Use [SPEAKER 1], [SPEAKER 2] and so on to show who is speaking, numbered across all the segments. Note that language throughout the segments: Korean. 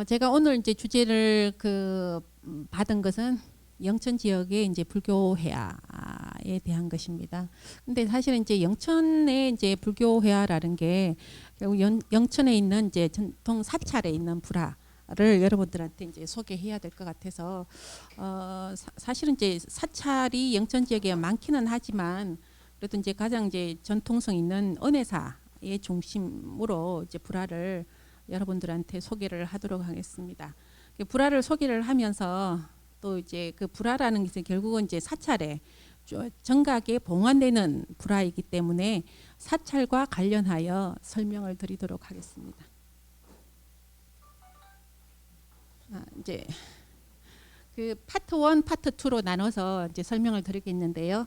[SPEAKER 1] 제가 오늘 이제 주제를 받은 것은 영천 지역의 이제 불교 회화에 대한 것입니다. 근데 사실은 이제 영천의 이제 불교 회화라는 게 결국 영천에 있는 이제 전통 사찰에 있는 불화를 여러분들한테 이제 소개해야 될 것 같아서 사실은 이제 사찰이 영천 지역에 많기는 하지만 그래도 이제 가장 이제 전통성 있는 은혜사의 중심으로 이제 불화를 여러분들한테 소개를 하도록 하겠습니다. 불화를 소개를 하면서 또 이제 그 불화라는 것은 결국은 이제 사찰에 정각에 봉안되는 불화이기 때문에 사찰과 관련하여 설명을 드리도록 하겠습니다. 이제 그 파트 1, 파트 2로 나눠서 이제 설명을 드리겠는데요.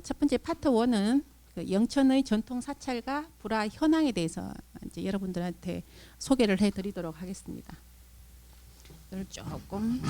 [SPEAKER 1] 첫 번째 파트 1은 그 영천의 전통 사찰과 불화 현황에 대해서 이제 여러분들한테 소개를 해드리도록 하겠습니다. 이걸 조금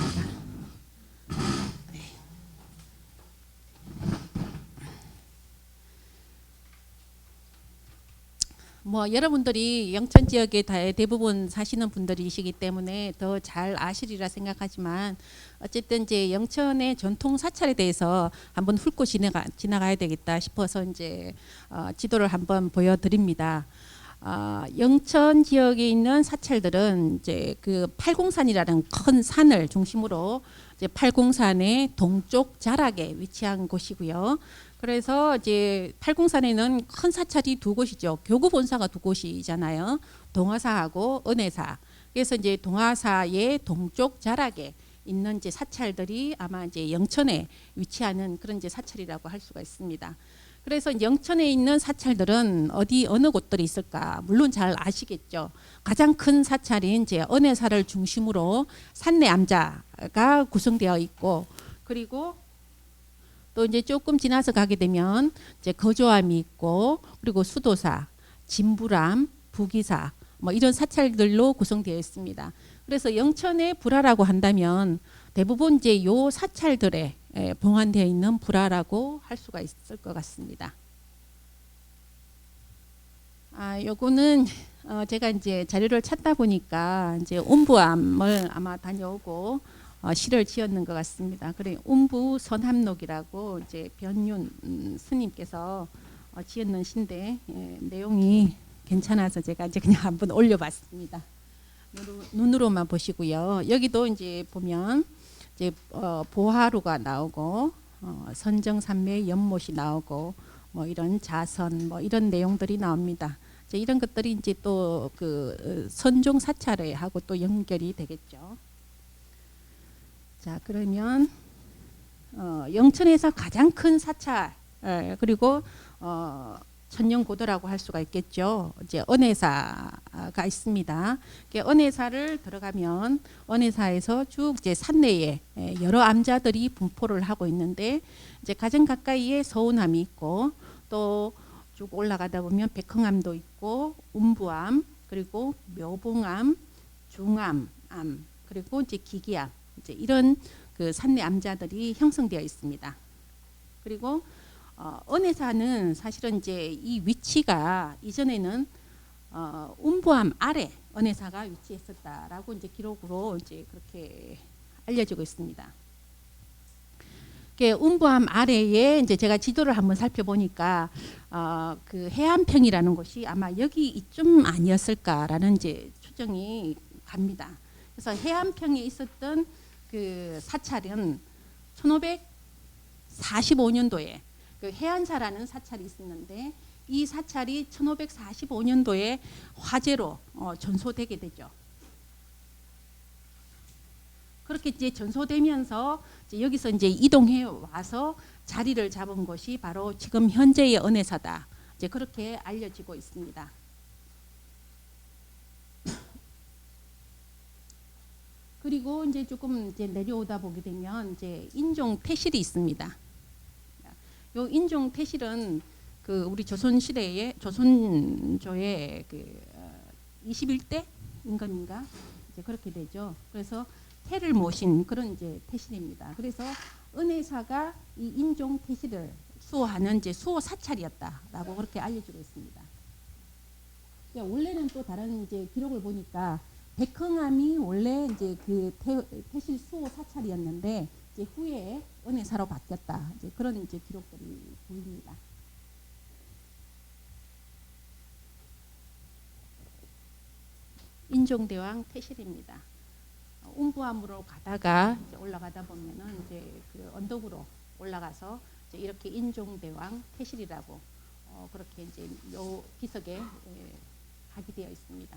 [SPEAKER 1] 여러분들이 영천 지역에 대부분 사시는 분들이시기 때문에 더 잘 아시리라 생각하지만 어쨌든 이제 영천의 전통 사찰에 대해서 한번 훑고 지나가야 되겠다 싶어서 이제 지도를 한번 보여드립니다. 영천 지역에 있는 사찰들은 이제 그 팔공산이라는 큰 산을 중심으로 이제 팔공산의 동쪽 자락에 위치한 곳이고요. 그래서 이제 팔공산에는 큰 사찰이 두 곳이죠. 교구 본사가 두 곳이잖아요. 동화사하고 은혜사. 그래서 이제 동화사의 동쪽 자락에 있는 이제 사찰들이 아마 이제 영천에 위치하는 그런 이제 사찰이라고 할 수가 있습니다. 그래서 영천에 있는 사찰들은 어느 곳들이 있을까? 물론 잘 아시겠죠. 가장 큰 사찰인 이제 은혜사를 중심으로 산내암자가 구성되어 있고, 그리고 또 이제 조금 지나서 가게 되면 이제 거조암이 있고, 그리고 수도사, 진부람, 부기사 이런 사찰들로 구성되어 있습니다. 그래서 영천의 불화라고 한다면 대부분 이제 요 사찰들에 봉안되어 있는 불화라고 할 수가 있을 것 같습니다. 요거는 제가 이제 자료를 찾다 보니까 이제 운부암을 아마 다녀오고 시를 지었는 것 같습니다. 그래 운부 선합록이라고 이제 변윤 스님께서 지었는 시인데 내용이 괜찮아서 제가 이제 그냥 한번 올려봤습니다. 눈으로만 보시고요. 여기도 이제 보면 이제 보하루가 나오고 선정산매 연못이 나오고 이런 자선 이런 내용들이 나옵니다. 이제 이런 것들이 이제 또 그 선종 사찰에 하고 또 연결이 되겠죠. 자, 그러면 영천에서 가장 큰 사찰 그리고 천년고도라고 할 수가 있겠죠. 이제 은혜사가 있습니다. 은혜사를 들어가면 은혜사에서 쭉 이제 산내에 여러 암자들이 분포를 하고 있는데 이제 가장 가까이에 서운암이 있고 또 쭉 올라가다 보면 백흥암도 있고 운부암 그리고 묘봉암, 중암, 그리고 이제 기기암 이제 이런 그 산내 암자들이 형성되어 있습니다. 그리고 은혜사는 사실은 이제 이 위치가 이전에는 운부암 아래 은혜사가 위치했었다라고 이제 기록으로 이제 그렇게 알려지고 있습니다. 운부암 아래에 이제 제가 지도를 한번 살펴보니까 그 해안평이라는 곳이 아마 여기 이쯤 아니었을까라는 이제 추정이 갑니다. 그래서 해안평에 있었던 그 사찰은 1545년도에 그 해안사라는 사찰이 있었는데 이 사찰이 1545년도에 화재로 전소되게 되죠. 그렇게 이제 전소되면서 이제 여기서 이제 이동해 와서 자리를 잡은 곳이 바로 지금 현재의 은혜사다. 이제 그렇게 알려지고 있습니다. 그리고 이제 조금 이제 내려오다 보게 되면 이제 인종 태실이 있습니다. 요 인종 태실은 그 우리 조선 시대의 조선조의 그 21대 임금인가 이제 그렇게 되죠. 그래서 태를 모신 그런 이제 태실입니다. 그래서 은혜사가 이 인종 태실을 수호하는 이제 수호 사찰이었다라고 그렇게 알려지고 있습니다. 원래는 또 다른 이제 기록을 보니까 백흥암이 원래 이제 그 태실 수호 사찰이었는데 이제 후에 은혜사로 바뀌었다. 이제 그런 이제 기록들이 보입니다. 인종대왕 태실입니다. 운부암으로 가다가 이제 올라가다 보면은 이제 그 언덕으로 올라가서 이제 이렇게 인종대왕 태실이라고 그렇게 이제 요 비석에 각이되어 있습니다.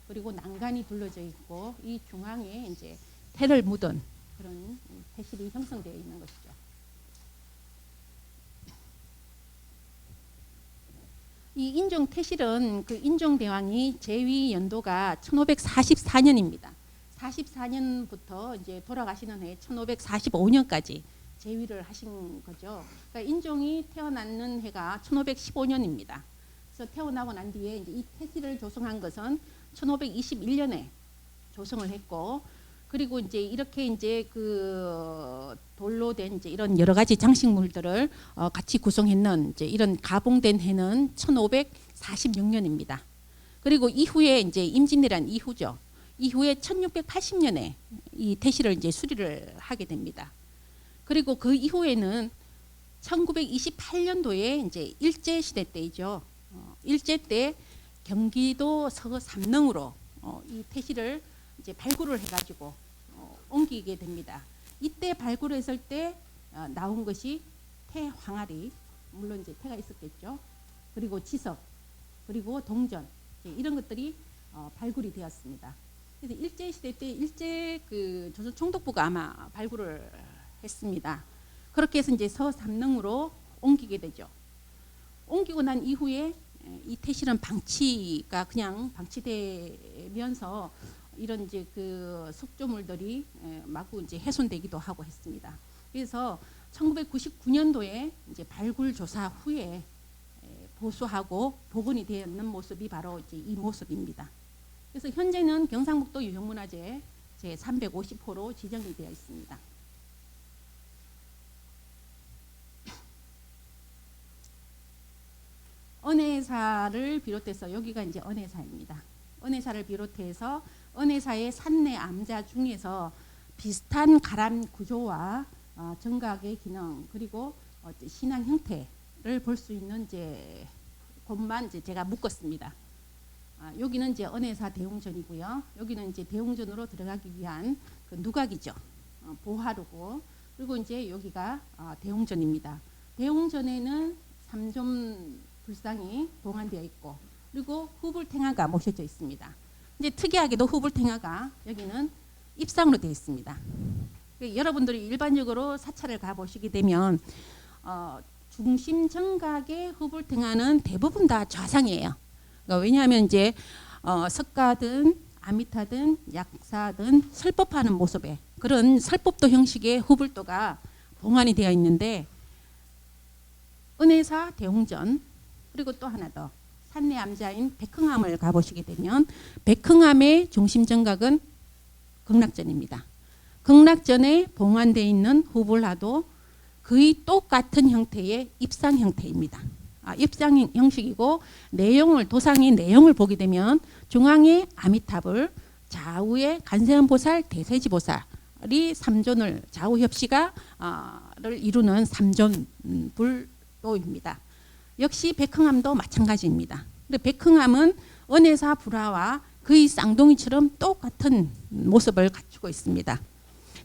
[SPEAKER 1] 그리고 난간이 둘러져 있고 이 중앙에 이제 태를 묻은 그런 태실이 형성되어 있는 것이죠. 이 인종 태실은 그 인종대왕이 재위 연도가 1544년입니다. 44년부터 이제 돌아가시는 해 1545년까지 재위를 하신 거죠. 그러니까 인종이 태어나는 해가 1515년입니다. 그래서 태어나고 난 뒤에 이제 이 태실을 조성한 것은 1521년에 조성을 했고, 그리고 이제 이렇게 이제 그 돌로 된 이제 이런 여러 가지 장식물들을 같이 구성했는 이제 이런 가봉된 해는 1546년입니다. 그리고 이후에 이제 임진왜란 이후죠. 이후에 1680년에 이 태실을 이제 수리를 하게 됩니다. 그리고 그 이후에는 1928년도에 이제 일제 시대 때이죠. 일제 때 경기도 서삼릉으로 이 태실을 이제 발굴을 해가지고 옮기게 됩니다. 이때 발굴했을 때 나온 것이 태황아리, 물론 이제 태가 있었겠죠. 그리고 지석, 그리고 동전, 이런 것들이 발굴이 되었습니다. 그래서 일제 시대 때 일제 그 조선 총독부가 아마 발굴을 했습니다. 그렇게 해서 이제 서삼릉으로 옮기게 되죠. 옮기고 난 이후에 이 태실은 방치가 그냥 방치되면서 이런 이제 그 석조물들이 마구 이제 훼손되기도 하고 했습니다. 그래서 1999년도에 이제 발굴 조사 후에 보수하고 복원이 되었는 모습이 바로 이제 이 모습입니다. 그래서 현재는 경상북도 유형문화재 제 350호로 지정이 되어 있습니다. 은혜사를 비롯해서 여기가 이제 은혜사입니다. 은혜사를 비롯해서 은혜사의 산내 암자 중에서 비슷한 가람 구조와 정각의 기능 그리고 신앙 형태를 볼 수 있는 이제 곳만 이제 제가 묶었습니다. 여기는 이제 은혜사 대웅전이고요. 여기는 이제 대웅전으로 들어가기 위한 그 누각이죠. 보화루고, 그리고 이제 여기가 대웅전입니다. 대웅전에는 3점 불상이 봉안되어 있고, 그리고 후불탱화가 모셔져 있습니다. 이제 특이하게도 후불탱화가 여기는 입상으로 되어 있습니다. 여러분들이 일반적으로 사찰을 가보시게 되면 중심 정각의 후불탱화는 대부분 다 좌상이에요. 그러니까 왜냐하면 이제 석가든 아미타든 약사든 설법하는 모습에 그런 설법도 형식의 후불도가 봉안이 되어 있는데, 은혜사 대웅전, 그리고 또 하나 더 산내 암자인 백흥암을 가보시게 되면 백흥암의 중심 정각은 극락전입니다. 극락전에 봉안되어 있는 후불화도 거의 똑같은 형태의 입상 형태입니다. 입상 형식이고, 내용을 도상의 내용을 보게 되면 중앙에 아미타불, 좌우에 간세음보살, 대세지보살이 삼존을 좌우 협시가를 이루는 삼존불도입니다. 역시 백흥암도 마찬가지입니다. 근데 백흥암은 은혜사 불화와 거의 쌍둥이처럼 똑같은 모습을 갖추고 있습니다.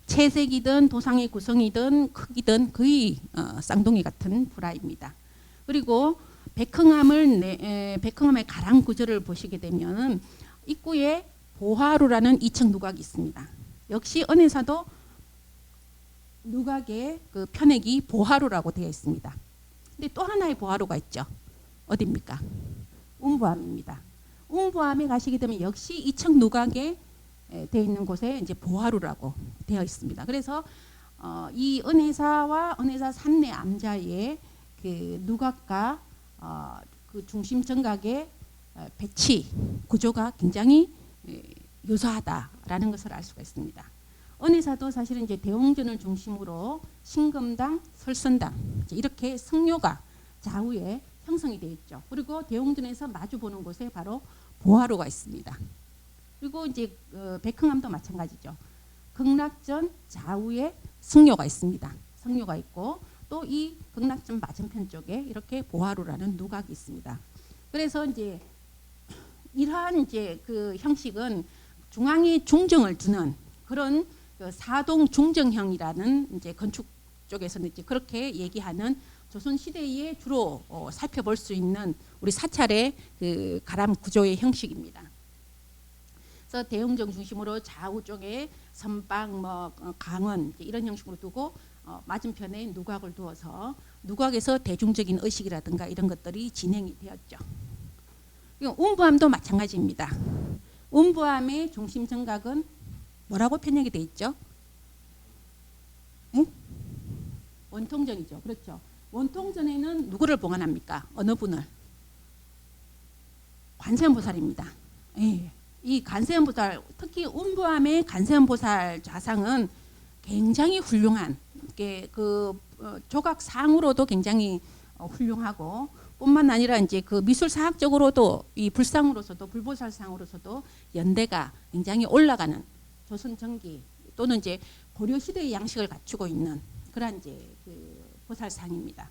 [SPEAKER 1] 채색이든 도상의 구성이든 크기든 거의 쌍둥이 같은 불화입니다. 그리고 백흥암의 가랑 구조를 보시게 되면 입구에 보화루라는 2층 누각이 있습니다. 역시 은혜사도 누각의 그 편액이 보화루라고 되어 있습니다. 근데 또 하나의 보화루가 있죠. 어디입니까? 운부암입니다. 운부암에 가시게 되면 역시 2층 누각에 되어 있는 곳에 이제 보화루라고 되어 있습니다. 그래서 이 은혜사와 은혜사 산내 암자의 그 누각과 그 중심 정각의 배치 구조가 굉장히 유사하다라는 것을 알 수가 있습니다. 은혜사도 사실은 이제 대웅전을 중심으로 신금당, 설선당 이렇게 성묘가 좌우에 형성이 되어 있죠. 그리고 대웅전에서 마주 보는 곳에 바로 보화루가 있습니다. 그리고 이제 백흥암도 마찬가지죠. 극락전 좌우에 승료가 있습니다. 승료가 있고 또 이 극락전 맞은편 쪽에 이렇게 보화루라는 누각이 있습니다. 그래서 이제 이러한 이제 그 형식은 중앙에 중정을 두는 그런 그 사동 중정형이라는 이제 건축 쪽에서는 이제 그렇게 얘기하는 조선 시대에 주로 살펴볼 수 있는 우리 사찰의 그 가람 구조의 형식입니다. 그래서 대웅정 중심으로 좌우 쪽에 선방, 강원 이런 형식으로 두고 맞은편에 누각을 두어서 누각에서 대중적인 의식이라든가 이런 것들이 진행이 되었죠. 운부암도 마찬가지입니다. 운부암의 중심 정각은 뭐라고 편향이 되어 있죠? 응? 원통전이죠. 그렇죠. 원통전에는 누구를 봉안합니까? 어느 분을? 관세음보살입니다. 예. 이 관세음보살, 특히 운부암의 관세음보살 좌상은 굉장히 훌륭한, 그 조각상으로도 굉장히 훌륭하고, 뿐만 아니라 이제 그 미술사학적으로도 이 불상으로서도 불보살상으로서도 연대가 굉장히 올라가는 조선 전기 또는 이제 고려 시대의 양식을 갖추고 있는 그런 이제 그 보살상입니다.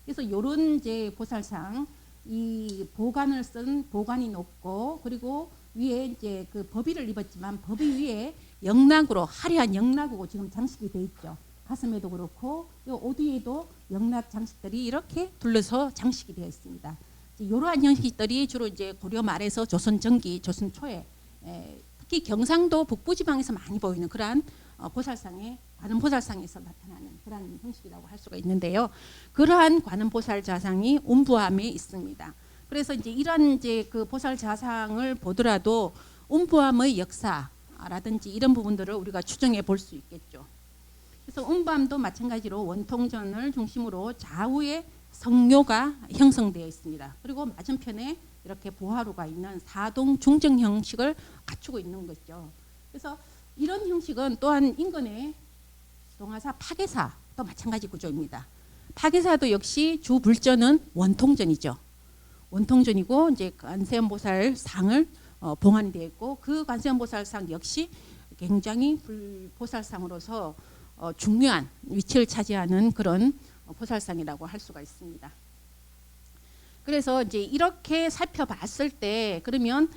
[SPEAKER 1] 그래서 요런 이제 보살상 이 보관을 쓴 보관이 높고 그리고 위에 이제 그 법의를 입었지만 법의 위에 영락으로 화려한 영락으로 지금 장식이 돼 있죠. 가슴에도 그렇고 요 어디에도 영락 장식들이 이렇게 둘러서 장식이 되어 있습니다. 이러한 형식들이 주로 이제 고려 말에서 조선 전기, 조선 초에 특히 경상도 북부지방에서 많이 보이는 그러한 보살상의 관음보살상에서 나타나는 그러한 형식이라고 할 수가 있는데요. 그러한 관음보살 좌상이 운부암에 있습니다. 그래서 이제 이런 이제 그 보살 좌상을 보더라도 운부암의 역사라든지 이런 부분들을 우리가 추정해 볼 수 있겠죠. 그래서 운부암도 마찬가지로 원통전을 중심으로 좌우에 성묘가 형성되어 있습니다. 그리고 맞은편에 이렇게 보화루가 있는 사동 중정 형식을 갖추고 있는 거죠. 그래서 이런 형식은 또한 인근의 동화사 파괴사도 마찬가지 구조입니다. 파괴사도 역시 주 불전은 원통전이죠. 원통전이고 이제 관세음보살 상을 봉안이 되어 있고 그 관세음보살 상 역시 굉장히 보살상으로서 중요한 위치를 차지하는 그런 보살상이라고 할 수가 있습니다. 그래서 이제 이렇게 살펴봤을 때 그러면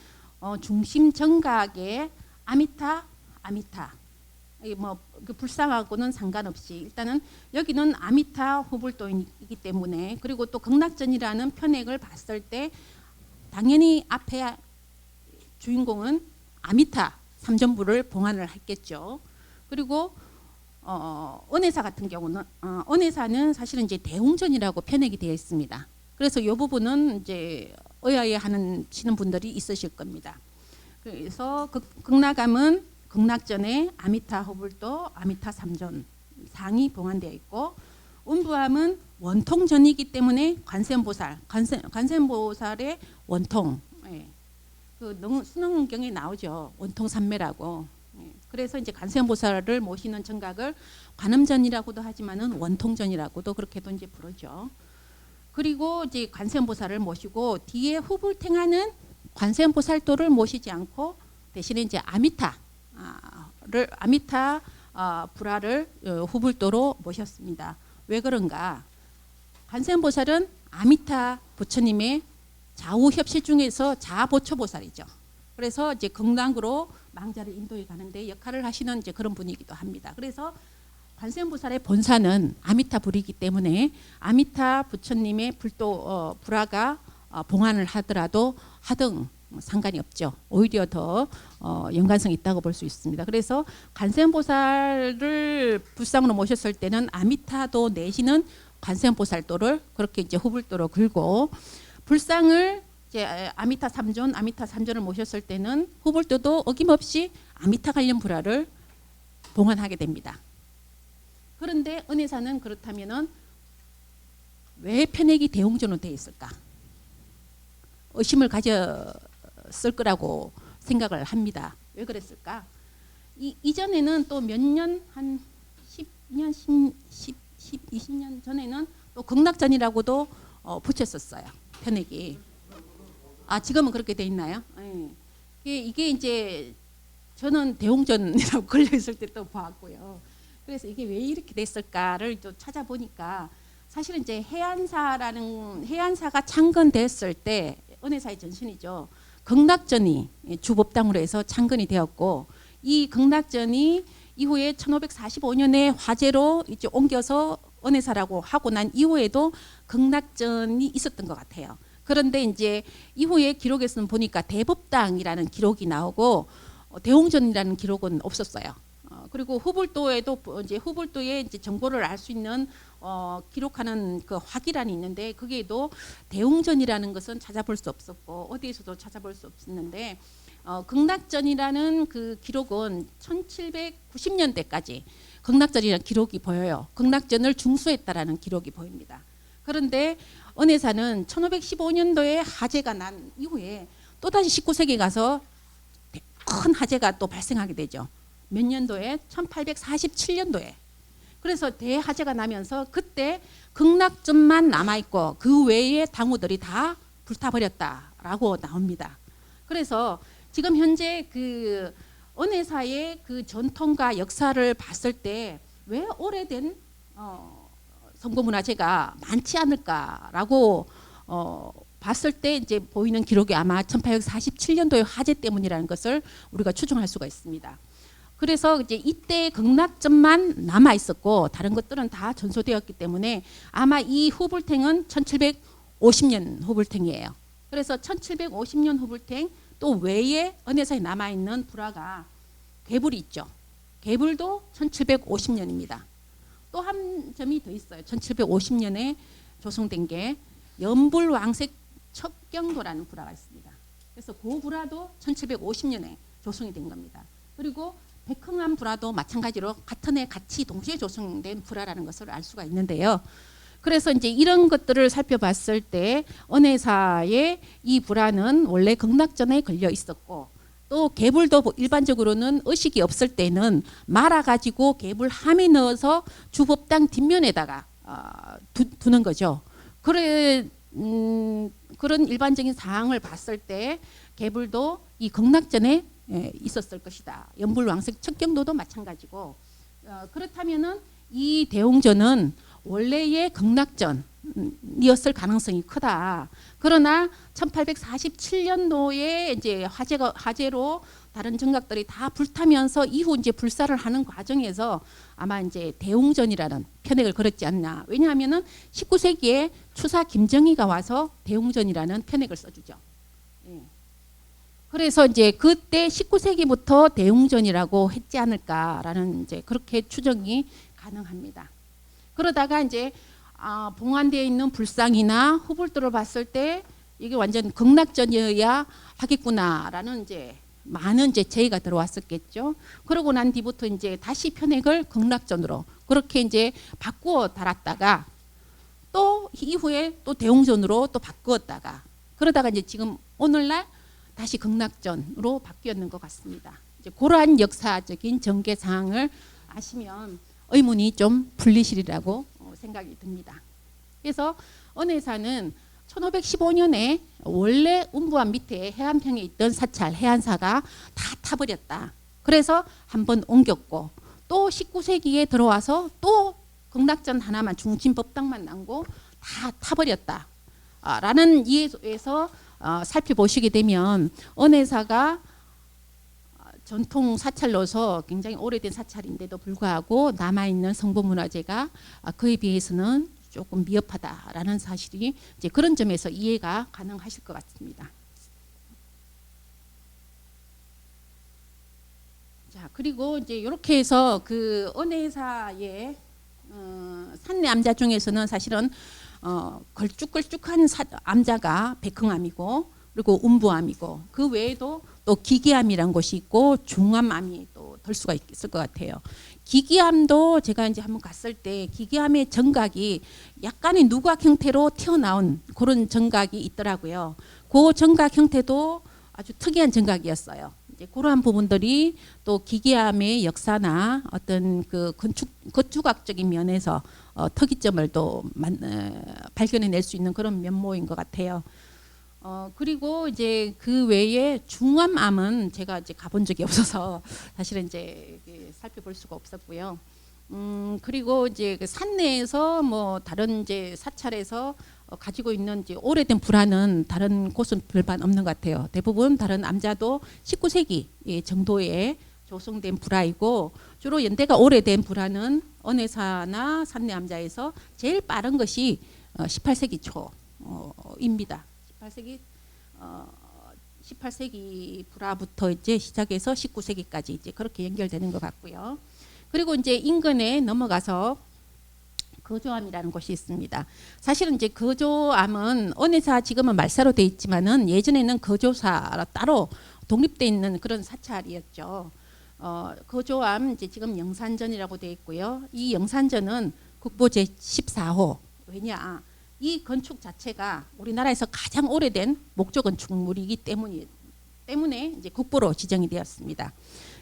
[SPEAKER 1] 중심 정각의 아미타 그 불상하고는 상관없이 일단은 여기는 아미타 후불도이기 때문에 그리고 또 극락전이라는 편액을 봤을 때 당연히 앞에 주인공은 아미타 삼전부를 봉안을 했겠죠. 그리고 은혜사 같은 경우는 은혜사는 사실은 이제 대웅전이라고 편액이 되어 있습니다. 그래서 이 부분은 이제 의아해하는 분들이 있으실 겁니다. 그래서 극락암은 극락전에 아미타 허불도 아미타 삼전 상이 봉안되어 있고 운부암은 원통전이기 때문에 관세음보살의 원통 그 수능경에 나오죠. 원통삼매라고. 그래서 이제 관세음보살을 모시는 정각을 관음전이라고도 하지만은 원통전이라고도 그렇게도 이제 부르죠. 그리고 이제 관세음보살을 모시고 뒤에 후불탱하는 관세음보살도를 모시지 않고 대신에 이제 아미타 불화를 후불도로 모셨습니다. 왜 그런가? 관세음보살은 아미타 부처님의 좌우 협실 중에서 자보초보살이죠. 그래서 이제 극락으로 망자를 인도해 가는데 역할을 하시는 이제 그런 분이기도 합니다. 그래서 관세음보살의 본사는 아미타 불이기 때문에 아미타 부처님의 불도 불화가 봉안을 하더라도 하등 상관이 없죠. 오히려 더 연관성이 있다고 볼 수 있습니다. 그래서 관세음보살을 불상으로 모셨을 때는 아미타도 내지는 관세음보살도를 그렇게 이제 후불도로 걸고 불상을 이제 아미타 삼전을 모셨을 때는 후불도도 어김없이 아미타 관련 불화를 봉안하게 됩니다. 그런데 은혜사는 그렇다면은 왜 편액이 대웅전으로 되어 있을까? 의심을 가졌을 거라고 생각을 합니다. 왜 그랬을까? 이전에는 또 몇 년, 한 10년, 20년 전에는 또 극락전이라고도 붙였었어요. 편액이. 지금은 그렇게 돼 있나요? 네. 이게 이제 저는 대웅전이라고 걸려 있을 때 또 봤고요. 그래서 이게 왜 이렇게 됐을까를 또 찾아보니까 사실은 이제 해안사가 창건됐을 때 은혜사의 전신이죠. 극락전이 주법당으로 해서 창건이 되었고, 이 극락전이 이후에 1545년에 화재로 이제 옮겨서 은혜사라고 하고 난 이후에도 극락전이 있었던 것 같아요. 그런데 이제 이후에 기록에서는 보니까 대법당이라는 기록이 나오고 대웅전이라는 기록은 없었어요. 그리고 후불도에 이제 정보를 알 수 있는 기록하는 그 화기란이 있는데 거기에도 대웅전이라는 것은 찾아볼 수 없었고 어디에서도 찾아볼 수 없었는데 극락전이라는 그 기록은 1790년대까지 극락전이라는 기록이 보여요. 극락전을 중수했다라는 기록이 보입니다. 그런데 은혜사는 1515년도에 화재가 난 이후에 또다시 19세기 가서 큰 화재가 또 발생하게 되죠. 몇 년도에? 1847년도에. 그래서 대화재가 나면서 그때 극락전만 남아있고 그 외의 당우들이 다 불타버렸다라고 나옵니다. 그래서 지금 현재 그 은혜사의 그 전통과 역사를 봤을 때 왜 오래된 성고문화재가 많지 않을까라고 봤을 때 이제 보이는 기록이 아마 1847년도의 화재 때문이라는 것을 우리가 추정할 수가 있습니다. 그래서 이제 이때 극락전만 남아 있었고 다른 것들은 다 전소되었기 때문에 아마 이 후불탱은 1750년 후불탱이에요. 그래서 1750년 후불탱 또 외에 은혜사에 남아 있는 불화가 개불이 있죠. 개불도 1750년입니다. 또 한 점이 더 있어요. 1750년에 조성된 게 연불왕색 척경도라는 불화가 있습니다. 그래서 그 불화도 1750년에 조성이 된 겁니다. 그리고 백흥암 불화도 마찬가지로 같은 해 같이 동시에 조성된 불화라는 것을 알 수가 있는데요. 그래서 이제 이런 것들을 살펴봤을 때 은혜사의 이 불화는 원래 극락전에 걸려 있었고 또 개불도 일반적으로는 의식이 없을 때는 말아가지고 개불함에 넣어서 주법당 뒷면에다가 두는 거죠. 그런 일반적인 사항을 봤을 때 개불도 이 극락전에 있었을 것이다. 연불왕색 척경도도 마찬가지고 그렇다면은 이 대웅전은 원래의 극락전이었을 가능성이 크다. 그러나 1847년도에 이제 화재로 다른 정각들이 다 불타면서 이후 이제 불사를 하는 과정에서 아마 이제 대웅전이라는 편액을 걸었지 않나. 왜냐하면은 19세기에 추사 김정희가 와서 대웅전이라는 편액을 써주죠. 예. 그래서 이제 그때 19세기부터 대웅전이라고 했지 않을까라는 이제 그렇게 추정이 가능합니다. 그러다가 이제 봉안되어 있는 불상이나 후불도를 봤을 때 이게 완전 극락전이어야 하겠구나라는 이제 많은 이제 제의가 들어왔었겠죠. 그러고 난 뒤부터 이제 다시 편액을 극락전으로 그렇게 이제 바꾸어 달았다가 또 이후에 또 대웅전으로 또 바꾸었다가 그러다가 이제 지금 오늘날 다시 극락전으로 바뀌었는 것 같습니다. 이제 그러한 역사적인 전개 사항을 아시면 의문이 좀 풀리시리라고 생각이 듭니다. 그래서 은혜사는 1515년에 원래 운부암 밑에 해안평에 있던 사찰 해안사가 다 타버렸다. 그래서 한번 옮겼고 또 19세기에 들어와서 또 극락전 하나만 중심법당만 남고 다 타버렸다. 라는 이해에서 살펴보시게 되면 은혜사가 전통 사찰로서 굉장히 오래된 사찰인데도 불구하고 남아있는 성보문화재가 그에 비해서는 조금 미흡하다라는 사실이 이제 그런 점에서 이해가 가능하실 것 같습니다. 자, 그리고 이제 이렇게 해서 그 은혜사의 산내 암자 중에서는 사실은 걸쭉걸쭉한 암자가 백흥암이고 그리고 운부암이고 그 외에도 또 기기암이란 곳이 있고 중암암이 또 될 수가 있을 것 같아요. 기기암도 제가 이제 한번 갔을 때 기기암의 정각이 약간의 누각 형태로 튀어나온 그런 정각이 있더라고요. 그 정각 형태도 아주 특이한 정각이었어요. 이제 그러한 부분들이 또 기기암의 역사나 어떤 그 건축학적인 면에서 특이점을 또 발견해낼 수 있는 그런 면모인 것 같아요. 그리고 이제 그 외에 중암암은 제가 이제 가본 적이 없어서 사실은 이제 살펴볼 수가 없었고요. 그리고 이제 그 산내에서 뭐 다른 이제 사찰에서 가지고 있는 이제 오래된 불화는 다른 곳은 별반 없는 것 같아요. 대부분 다른 암자도 19세기 정도에 조성된 불화이고, 주로 연대가 오래된 불화는 언해사나 산내 암자에서 제일 빠른 것이 18세기 초입니다. 18세기 불화부터 이제 시작해서 19세기까지 이제 그렇게 연결되는 것 같고요. 그리고 이제 인근에 넘어가서 거조암이라는 곳이 있습니다. 사실은 이제 거조암은 언해사 지금은 말사로 돼 있지만은 예전에는 거조사로 따로 독립돼 있는 그런 사찰이었죠. 거조암 이제 지금 영산전이라고 돼 있고요. 이 영산전은 국보 제 14호. 왜냐? 이 건축 자체가 우리나라에서 가장 오래된 목조 건축물이기 때문에 이제 국보로 지정이 되었습니다.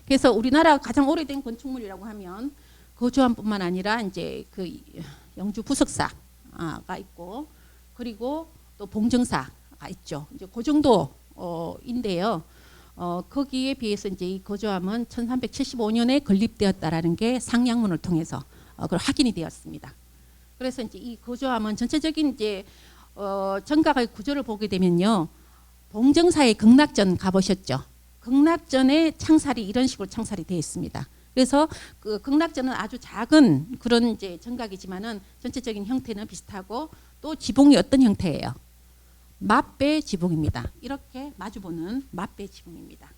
[SPEAKER 1] 그래서 우리나라 가장 오래된 건축물이라고 하면 거조암뿐만 아니라 이제 그 영주 부석사가 있고, 그리고 또 봉정사가 있죠. 이제 그 정도인데요. 거기에 비해서 이제 이 거조암은 1375년에 건립되었다라는 게 상량문을 통해서 확인이 되었습니다. 그래서 이제 이 거조암은 전체적인 이제 정각의 구조를 보게 되면요, 봉정사의 극락전 가보셨죠? 극락전의 창살이 이런 식으로 창살이 되어 있습니다. 그래서 그 극락전은 아주 작은 그런 이제 정각이지만은 전체적인 형태는 비슷하고, 또 지붕이 어떤 형태예요? 맞배 지붕입니다. 이렇게 마주보는 맞배 지붕입니다.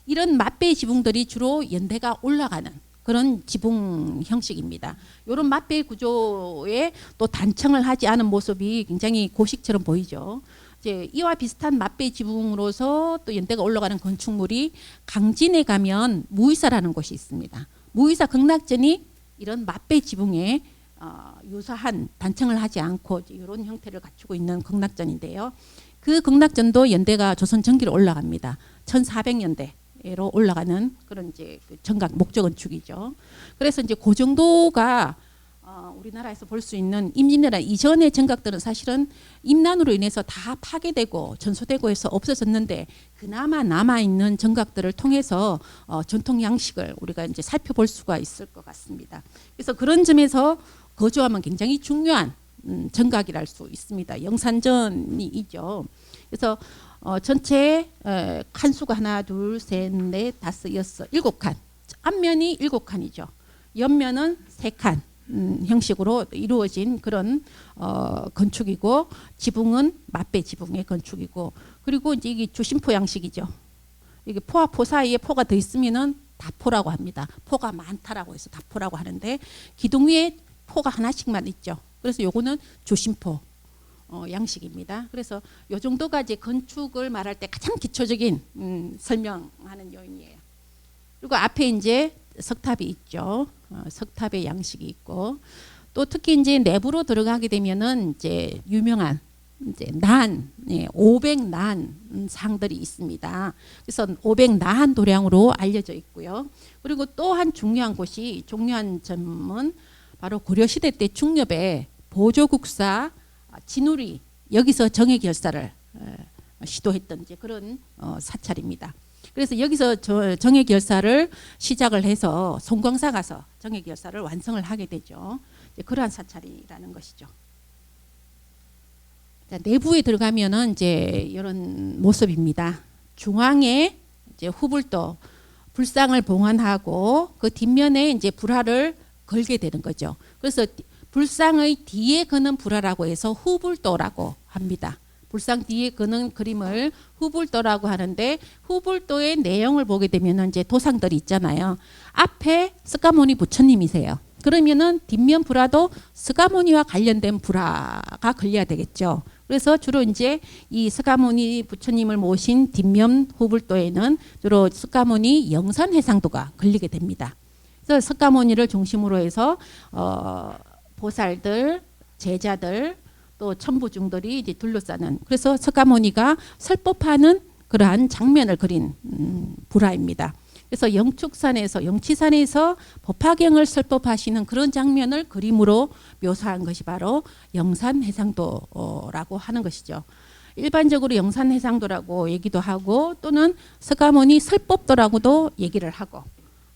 [SPEAKER 1] 이런 맞배 지붕들이 주로 연대가 올라가는 그런 지붕 형식입니다. 이런 맞배 구조에 또 단청을 하지 않은 모습이 굉장히 고식처럼 보이죠. 이제 이와 비슷한 맞배 지붕으로서 또 연대가 올라가는 건축물이 강진에 가면 무의사라는 곳이 있습니다. 무의사 극락전이 이런 맞배 지붕에 유사한 단청을 하지 않고 이런 형태를 갖추고 있는 극락전인데요. 그 극락전도 연대가 조선 전기로 올라갑니다. 1400년대로 올라가는 그런 이제 정각 목조 건축이죠. 그래서 이제 그 정도가 우리나라에서 볼 수 있는 임진왜란 이전의 정각들은 사실은 임난으로 인해서 다 파괴되고 전소되고 해서 없어졌는데, 그나마 남아 있는 정각들을 통해서 전통 양식을 우리가 이제 살펴볼 수가 있을 것 같습니다. 그래서 그런 점에서 거조암은 굉장히 중요한 정각이랄 수 있습니다. 영산전이죠. 그래서 전체 칸수가 하나, 둘, 셋, 넷, 다섯, 여섯, 일곱 칸. 앞면이 7칸이죠. 옆면은 3칸. 형식으로 이루어진 그런 건축이고, 지붕은 맞배 지붕의 건축이고, 그리고 이제 이게 주심포 양식이죠. 이게 포와 포 사이에 포가 더 있으면은 다포라고 합니다. 포가 많다라고 해서 다포라고 하는데, 기둥 위에 포가 하나씩만 있죠. 그래서 요거는 주심포 양식입니다. 그래서 요 정도가 이제 건축을 말할 때 가장 기초적인 설명하는 요인이에요. 그리고 앞에 이제 석탑이 있죠. 석탑의 양식이 있고, 또 특히 이제 내부로 들어가게 되면은 이제 유명한 이제 난, 500난 상들이 있습니다. 그래서 500난 도량으로 알려져 있고요. 그리고 또 한 중요한 점은 바로 고려시대 때 중엽에 보조국사 진우리, 여기서 정예결사를 시도했던 이제 그런 사찰입니다. 그래서 여기서 정예결사를 시작을 해서 송광사 가서 정예결사를 완성을 하게 되죠. 그러한 사찰이라는 것이죠. 자, 내부에 들어가면은 이제 이런 모습입니다. 중앙에 이제 후불도 불상을 봉헌하고, 그 뒷면에 이제 불화를 걸게 되는 거죠. 그래서 불상의 뒤에 거는 불화라고 해서 후불도라고 합니다. 불상 뒤에 그는 그림을 후불도라고 하는데, 후불도의 내용을 보게 되면 이제 도상들이 있잖아요. 앞에 스가모니 부처님이세요. 그러면은 뒷면 불화도 스가모니와 관련된 불화가 걸려야 되겠죠. 그래서 주로 이제 이 스가모니 부처님을 모신 뒷면 후불도에는 주로 스가모니 영산해상도가 걸리게 됩니다. 그래서 스가모니를 중심으로 해서 보살들, 제자들, 또 천부중들이 이제 둘러싸는, 그래서 석가모니가 설법하는 그러한 장면을 그린 불화입니다. 그래서 영치산에서 법화경을 설법하시는 그런 장면을 그림으로 묘사한 것이 바로 영산해상도라고 하는 것이죠. 일반적으로 영산해상도라고 얘기도 하고 또는 서가모니 설법도라고도 얘기를 하고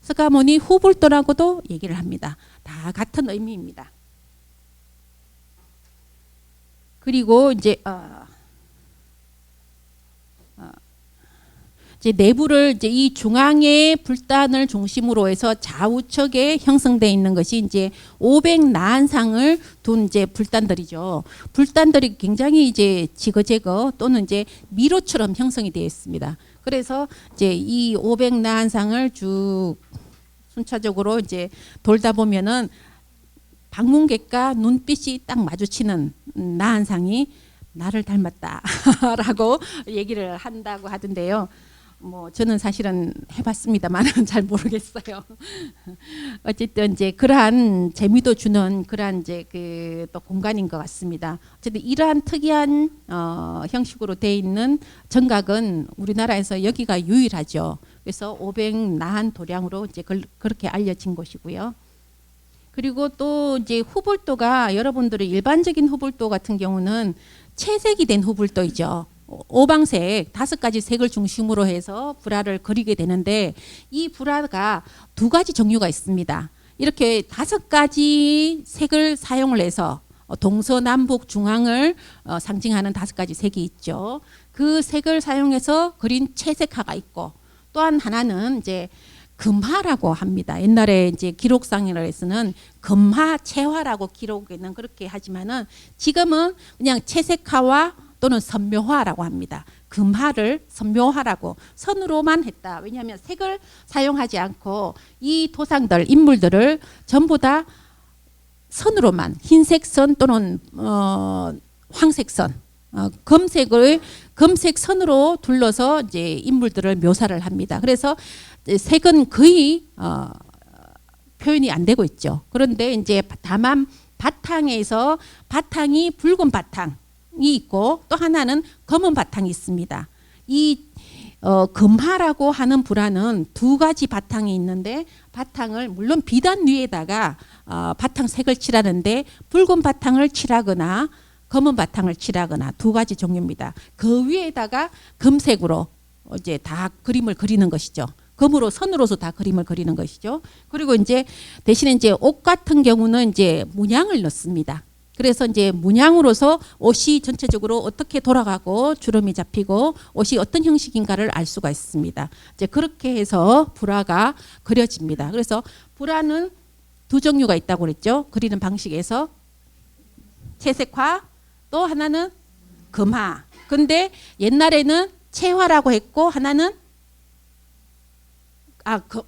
[SPEAKER 1] 서가모니 후불도라고도 얘기를 합니다. 다 같은 의미입니다. 그리고 이제 이제 내부를 이제 이 중앙의 불단을 중심으로 해서 좌우측에 형성되어 있는 것이 이제 500나한상을 둔 이제 불단들이죠. 불단들이 굉장히 이제 지거재거 또는 이제 미로처럼 형성이 되어 있습니다. 그래서 이제 이 500나한상을 쭉 순차적으로 이제 돌다 보면은 방문객과 눈빛이 딱 마주치는 나한상이 나를 닮았다라고 얘기를 한다고 하던데요. 뭐 저는 사실은 해봤습니다만은 잘 모르겠어요. 어쨌든 이제 그러한 재미도 주는 그러한 이제 그 또 공간인 것 같습니다. 어쨌든 이러한 특이한 형식으로 돼 있는 정각은 우리나라에서 여기가 유일하죠. 그래서 500나한 도량으로 이제 그렇게 알려진 곳이고요. 그리고 또 이제 후불도가 여러분들의 일반적인 후불도 같은 경우는 채색이 된 후불도이죠. 오방색 5가지 색을 중심으로 해서 불화를 그리게 되는데 이 불화가 2가지 종류가 있습니다. 이렇게 5가지 색을 사용을 해서 동서남북 중앙을 상징하는 5가지 색이 있죠. 그 색을 사용해서 그린 채색화가 있고 또한 하나는 이제 금화라고 합니다. 옛날에 이제 기록상에서는 금화채화라고 기록에는 그렇게 하지만은 지금은 그냥 채색화와 또는 선묘화라고 합니다. 금화를 선묘화라고 선으로만 했다. 왜냐하면 색을 사용하지 않고 이 토상들, 인물들을 전부 다 선으로만 흰색 선 또는 황색 선, 검색 선으로 둘러서 이제 인물들을 묘사를 합니다. 그래서 색은 거의 표현이 안 되고 있죠. 그런데 이제 다만 바탕에서 바탕이 붉은 바탕이 있고 또 하나는 검은 바탕이 있습니다. 이 금화라고 하는 불화는 2가지 바탕이 있는데 바탕을 물론 비단 위에다가 바탕색을 칠하는데 붉은 바탕을 칠하거나 검은 바탕을 칠하거나 2가지 종류입니다. 그 위에다가 금색으로 이제 다 그림을 그리는 것이죠. 검으로 선으로서 다 그림을 그리는 것이죠. 그리고 이제 대신에 이제 옷 같은 경우는 이제 문양을 넣습니다. 그래서 이제 문양으로서 옷이 전체적으로 어떻게 돌아가고 주름이 잡히고 옷이 어떤 형식인가를 알 수가 있습니다. 이제 그렇게 해서 불화가 그려집니다. 그래서 불화는 2종류가 있다고 그랬죠. 그리는 방식에서 채색화 또 하나는 금화. 근데 옛날에는 채화라고 했고 하나는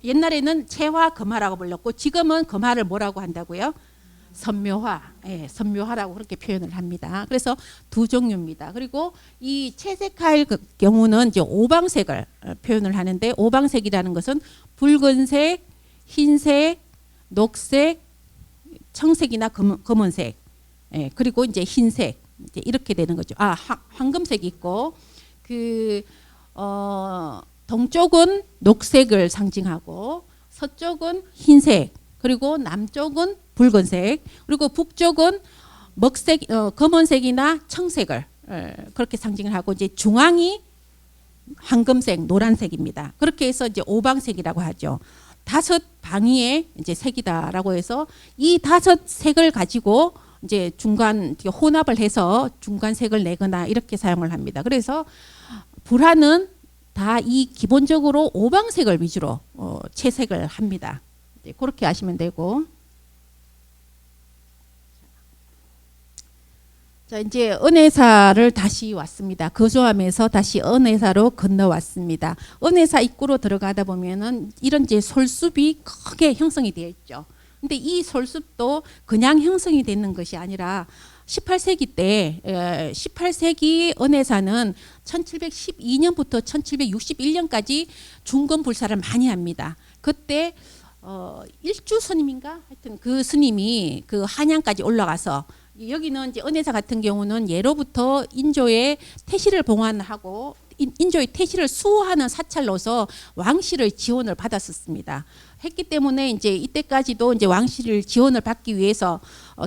[SPEAKER 1] 옛날에는 채화 금화라고 불렀고 지금은 금화를 뭐라고 한다고요? 선묘화, 선묘화라고 그렇게 표현을 합니다. 그래서 2종류입니다. 그리고 이 채색화의 경우는 이제 오방색을 표현을 하는데 오방색이라는 것은 붉은색, 흰색, 녹색, 청색이나 검은색, 그리고 이제 흰색 이제 이렇게 되는 거죠. 황금색이 있고 동쪽은 녹색을 상징하고 서쪽은 흰색 그리고 남쪽은 붉은색 그리고 북쪽은 먹색 검은색이나 청색을 그렇게 상징을 하고 이제 중앙이 황금색 노란색입니다. 그렇게 해서 이제 오방색이라고 하죠. 5방위의 이제 색이다라고 해서 이 5색을 가지고 이제 중간 혼합을 해서 중간색을 내거나 이렇게 사용을 합니다. 그래서 불화는 다 이 기본적으로 오방색을 위주로 채색을 합니다. 그렇게 아시면 되고. 자, 이제 은혜사를 다시 왔습니다. 거주함에서 다시 은혜사로 건너왔습니다. 은혜사 입구로 들어가다 보면은 이런 이제 솔숲이 크게 형성이 되어 있죠. 근데 이 솔숲도 그냥 형성이 되는 것이 아니라 18세기 때 18세기 은혜사는 1712년부터 1761년까지 중건 불사를 많이 합니다. 그때 일주 스님인가 하여튼 그 스님이 그 한양까지 올라가서 여기는 이제 은혜사 같은 경우는 예로부터 인조의 태실을 봉안하고 인조의 태실을 수호하는 사찰로서 왕실의 지원을 받았었습니다. 했기 때문에 이제 이때까지도 이제 왕실 지원을 받기 위해서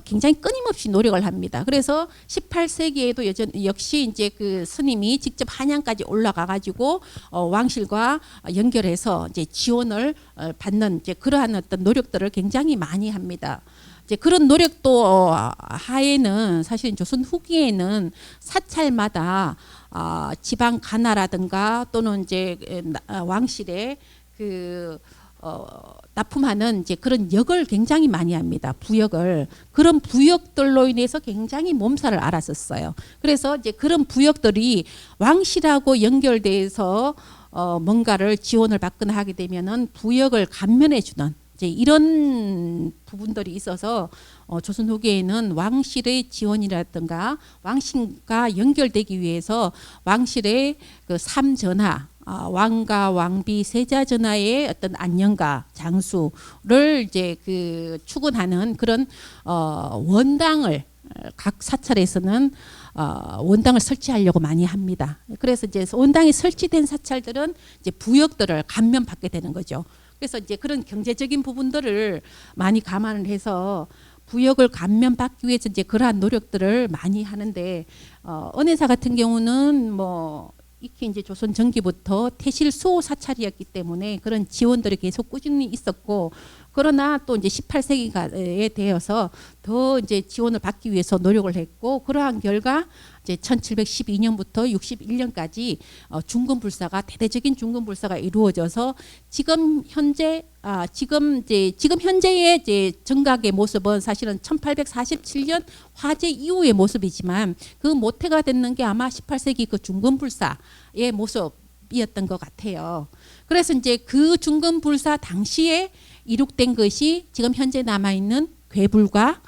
[SPEAKER 1] 굉장히 끊임없이 노력을 합니다. 그래서 18세기에도 역시 이제 그 스님이 직접 한양까지 올라가 가지고 왕실과 연결해서 이제 지원을 받는 이제 그러한 어떤 노력들을 굉장히 많이 합니다. 이제 그런 노력도 하에는 사실 조선 후기에는 사찰마다 지방 가나라든가 또는 이제 왕실의 그 납품하는 이제 그런 역을 굉장히 많이 합니다. 부역을. 그런 부역들로 인해서 굉장히 몸살을 앓았었어요. 그래서 이제 그런 부역들이 왕실하고 연결돼서 뭔가를 지원을 받거나 하게 되면은 부역을 감면해 주는 이제 이런 부분들이 있어서 조선 후기에는 왕실의 지원이라든가 왕실과 연결되기 위해서 왕실의 그 삼전하 왕가 왕비 세자전하의 어떤 안녕가 장수를 이제 그 추구하는 그런 원당을 각 사찰에서는 원당을 설치하려고 많이 합니다. 그래서 이제 원당이 설치된 사찰들은 이제 부역들을 감면받게 되는 거죠. 그래서 이제 그런 경제적인 부분들을 많이 감안을 해서 부역을 감면받기 위해서 이제 그러한 노력들을 많이 하는데 은혜사 같은 경우는 뭐 익히 이제 조선 전기부터 태실 수호 사찰이었기 때문에 그런 지원들이 계속 꾸준히 있었고 그러나 또 이제 18세기에 되어서 더 이제 지원을 받기 위해서 노력을 했고 그러한 결과 이제 1712년부터 61년까지 중건 불사가 대대적인 중건 불사가 이루어져서 지금 현재의 이제 정각의 모습은 사실은 1847년 화재 이후의 모습이지만 그 모태가 됐는 게 아마 18세기 그 중건 불사의 모습이었던 것 같아요. 그래서 이제 그 중건 불사 당시에 이룩된 것이 지금 현재 남아있는 괴불과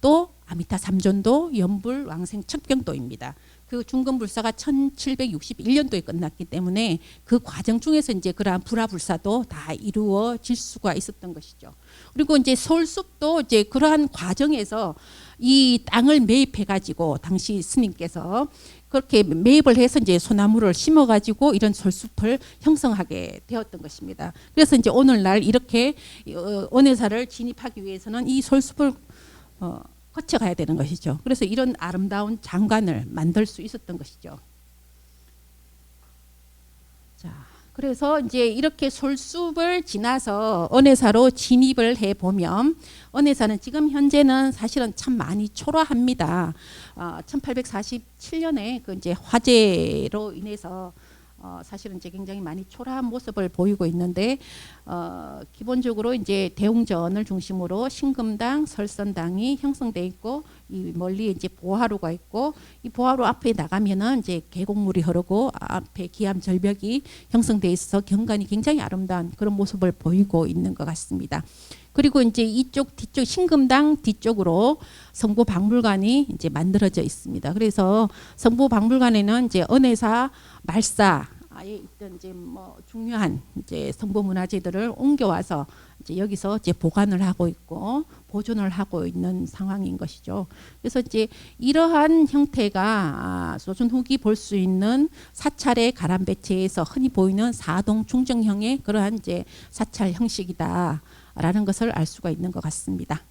[SPEAKER 1] 또 아미타 삼존도, 연불, 왕생, 척경도입니다. 그 중건불사가 1761년도에 끝났기 때문에 그 과정 중에서 이제 그러한 불화불사도 다 이루어질 수가 있었던 것이죠. 그리고 이제 서울숲도 이제 그러한 과정에서 이 땅을 매입해 가지고 당시 스님께서 그렇게 매입을 해서 이제 소나무를 심어 가지고 이런 솔숲을 형성하게 되었던 것입니다. 그래서 이제 오늘날 이렇게 원해사를 진입하기 위해서는 이 솔숲을 거쳐가야 되는 것이죠. 그래서 이런 아름다운 장관을 만들 수 있었던 것이죠. 자, 그래서 이제 이렇게 솔숲을 지나서 은혜사로 진입을 해 보면 은혜사는 지금 현재는 사실은 참 많이 초라합니다. 1847년에 그 이제 화재로 인해서 사실은 이제 굉장히 많이 초라한 모습을 보이고 있는데 기본적으로 이제 대웅전을 중심으로 신금당, 설선당이 형성돼 있고 이 멀리 이제 보화로가 있고 이 보화로 앞에 나가면은 이제 계곡물이 흐르고 앞에 기암 절벽이 형성돼 있어서 경관이 굉장히 아름다운 그런 모습을 보이고 있는 것 같습니다. 그리고 이제 이쪽 뒤쪽 신금당 뒤쪽으로 성보박물관이 이제 만들어져 있습니다. 그래서 성보박물관에는 이제 은혜사 말사에 있던 이제 뭐 중요한 이제 성보문화재들을 옮겨와서 이제 여기서 이제 보관을 하고 있고 보존을 하고 있는 상황인 것이죠. 그래서 이제 이러한 형태가 조선 후기 볼 수 있는 사찰의 가람배체에서 흔히 보이는 사동 중정형의 그러한 이제 사찰 형식이다. 라는 것을 알 수가 있는 것 같습니다.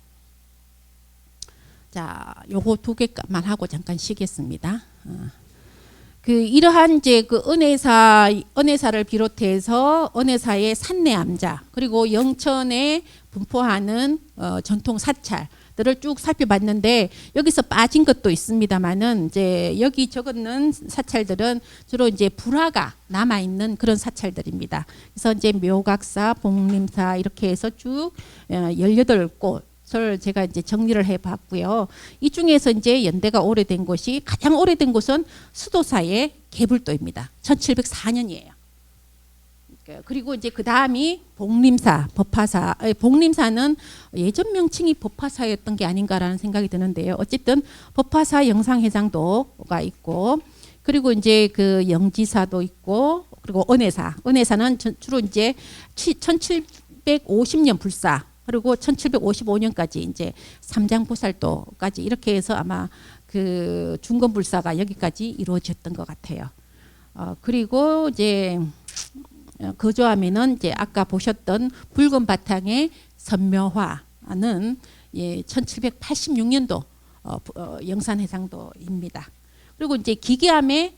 [SPEAKER 1] 자, 요거 두 개만 하고 잠깐 쉬겠습니다. 그 이러한 이제 그 은혜사를 비롯해서 은혜사의 산내암자 그리고 영천에 분포하는 전통 사찰들을 쭉 살펴봤는데 여기서 빠진 것도 있습니다만은 이제 여기 적었는 사찰들은 주로 이제 불화가 남아 있는 그런 사찰들입니다. 그래서 이제 묘각사, 복림사 이렇게 해서 쭉 18곳을 제가 이제 정리를 해봤고요. 이 중에서 이제 연대가 오래된 곳이 가장 오래된 곳은 수도사의 개불도입니다. 1704년이에요. 그리고 이제 그 다음이 복림사, 법화사. 복림사는 예전 명칭이 법화사였던 게 아닌가라는 생각이 드는데요. 어쨌든 법화사 영상회장도가 있고, 그리고 이제 그 영지사도 있고, 그리고 은혜사. 은혜사는 주로 이제 1750년 불사, 그리고 1755년까지 이제 삼장보살도까지 이렇게 해서 아마 그 중건불사가 여기까지 이루어졌던 것 같아요. 그리고 이제 거주하면은 이제 아까 보셨던 붉은 바탕의 선묘화는 1786년도 영산해상도입니다. 그리고 이제 기계암에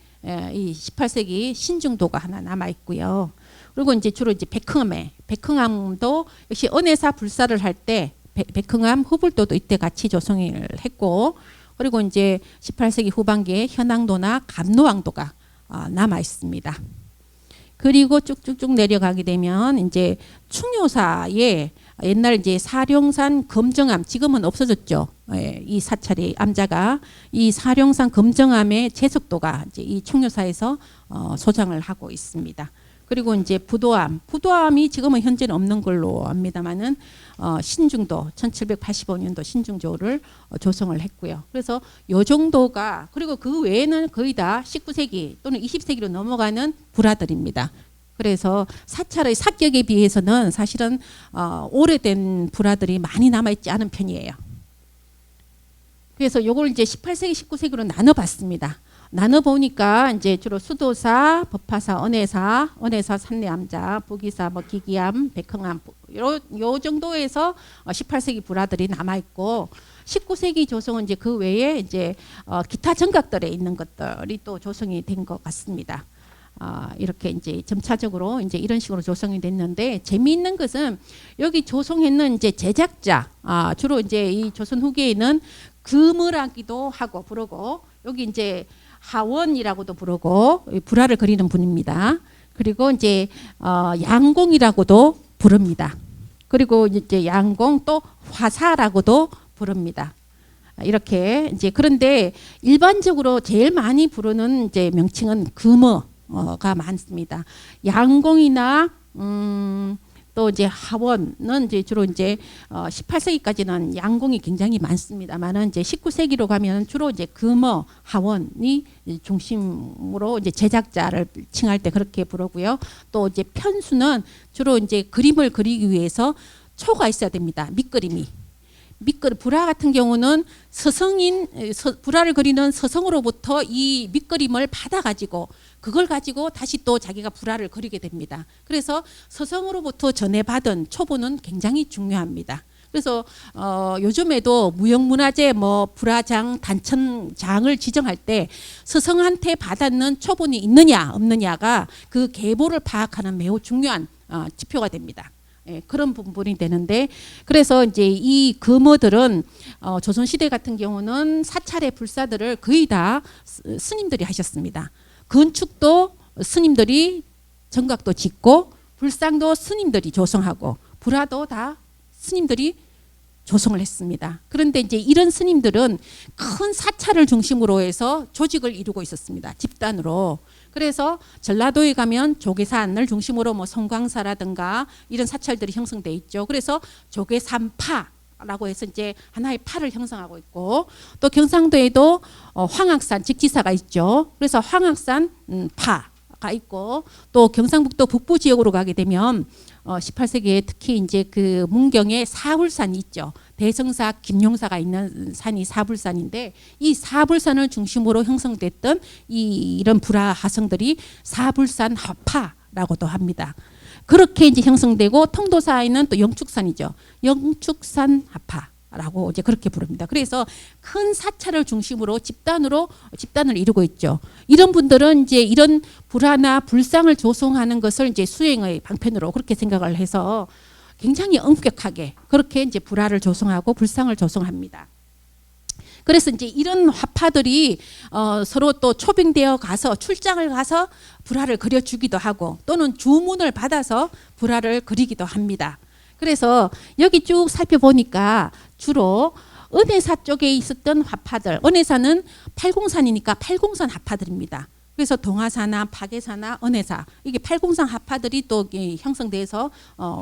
[SPEAKER 1] 이 18세기 신중도가 하나 남아 있고요. 그리고 이제 주로 이제 백흥암도 역시 은혜사 불사를 할 때 백흥암 후불도도 이때 같이 조성을 했고, 그리고 이제 18세기 후반기에 현황도나 감노왕도가 남아 있습니다. 그리고 쭉쭉쭉 내려가게 되면 이제 충효사에 옛날 이제 사룡산 검정암, 지금은 없어졌죠. 이 사찰의 암자가 이 사룡산 검정암의 제석도가 이제 이 충효사에서 소장을 하고 있습니다. 그리고 이제 부도암이 지금은 현재는 없는 걸로 압니다만은 신중도 1785년도 신중조를 조성을 했고요. 그래서 요 정도가, 그리고 그 외에는 거의 다 19세기 또는 20세기로 넘어가는 불화들입니다. 그래서 사찰의 사격에 비해서는 사실은 오래된 불화들이 많이 남아있지 않은 편이에요. 그래서 요걸 이제 18세기, 19세기로 나눠봤습니다. 나눠보니까 이제 주로 수도사, 법화사, 은혜사, 산내암자, 부기사, 뭐 기기암, 백흥암 요 정도에서 18세기 불화들이 남아 있고, 19세기 조성은 이제 그 외에 이제 기타 정각들에 있는 것들이 또 조성이 된 것 같습니다. 이렇게 이제 점차적으로 이제 이런 식으로 조성이 됐는데, 재미있는 것은 여기 조성했는 이제 제작자, 주로 이제 이 조선 후기에는 금을하기도 하고 부르고, 여기 이제 하원이라고도 부르고 불화를 그리는 분입니다. 그리고 이제 양공이라고도 부릅니다. 그리고 이제 양공 또 화사라고도 부릅니다. 이렇게 이제, 그런데 일반적으로 제일 많이 부르는 이제 명칭은 금어가 많습니다. 양공이나 또 이제 하원은 이제 주로 이제 18세기까지는 양공이 굉장히 많습니다만은 이제 19세기로 가면 주로 이제 금어, 하원이 중심으로 이제 제작자를 칭할 때 그렇게 부르고요. 또 이제 편수는 주로 이제 그림을 그리기 위해서 초가 있어야 됩니다. 밑그림이. 불화 같은 경우는 불화를 그리는 서성으로부터 이 밑그림을 받아가지고 그걸 가지고 다시 또 자기가 불화를 그리게 됩니다. 그래서 서성으로부터 전해받은 초보는 굉장히 중요합니다. 그래서 요즘에도 무형문화재 뭐 불화장, 단천장을 지정할 때 서성한테 받았는 초본이 있느냐 없느냐가 그 계보를 파악하는 매우 중요한 지표가 됩니다. 그런 부분이 되는데, 그래서 이제 이 금어들은 조선시대 같은 경우는 사찰의 불사들을 거의 다 스님들이 하셨습니다. 건축도 스님들이 정각도 짓고, 불상도 스님들이 조성하고, 불화도 다 스님들이 조성을 했습니다. 그런데 이제 이런 스님들은 큰 사찰을 중심으로 해서 조직을 이루고 있었습니다. 집단으로. 그래서 전라도에 가면 조계산을 중심으로 뭐 성광사라든가 이런 사찰들이 형성돼 있죠. 그래서 조계산파라고 해서 이제 하나의 파를 형성하고 있고, 또 경상도에도 황악산 직지사가 있죠. 그래서 황악산 파가 있고, 또 경상북도 북부 지역으로 가게 되면 18세기에 특히 이제 그 문경에 사불산이 있죠. 대성사, 김용사가 있는 산이 사불산인데, 이 사불산을 중심으로 형성됐던 이런 불화 하성들이 사불산 하파라고도 합니다. 그렇게 이제 형성되고, 통도사에는 또 영축산이죠. 영축산 하파라고 이제 그렇게 부릅니다. 그래서 큰 사찰을 중심으로 집단을 이루고 있죠. 이런 분들은 이제 이런 불화나 불상을 조성하는 것을 이제 수행의 방편으로 그렇게 생각을 해서 굉장히 엄격하게 그렇게 이제 불화를 조성하고 불상을 조성합니다. 그래서 이제 이런 화파들이 서로 또 초빙되어 가서 출장을 가서 불화를 그려주기도 하고, 또는 주문을 받아서 불화를 그리기도 합니다. 그래서 여기 쭉 살펴보니까 주로 은혜사 쪽에 있었던 화파들, 은혜사는 팔공산이니까 팔공산 화파들입니다. 그래서 동화사나 파계사나 은혜사, 이게 팔공산 화파들이 또 형성돼서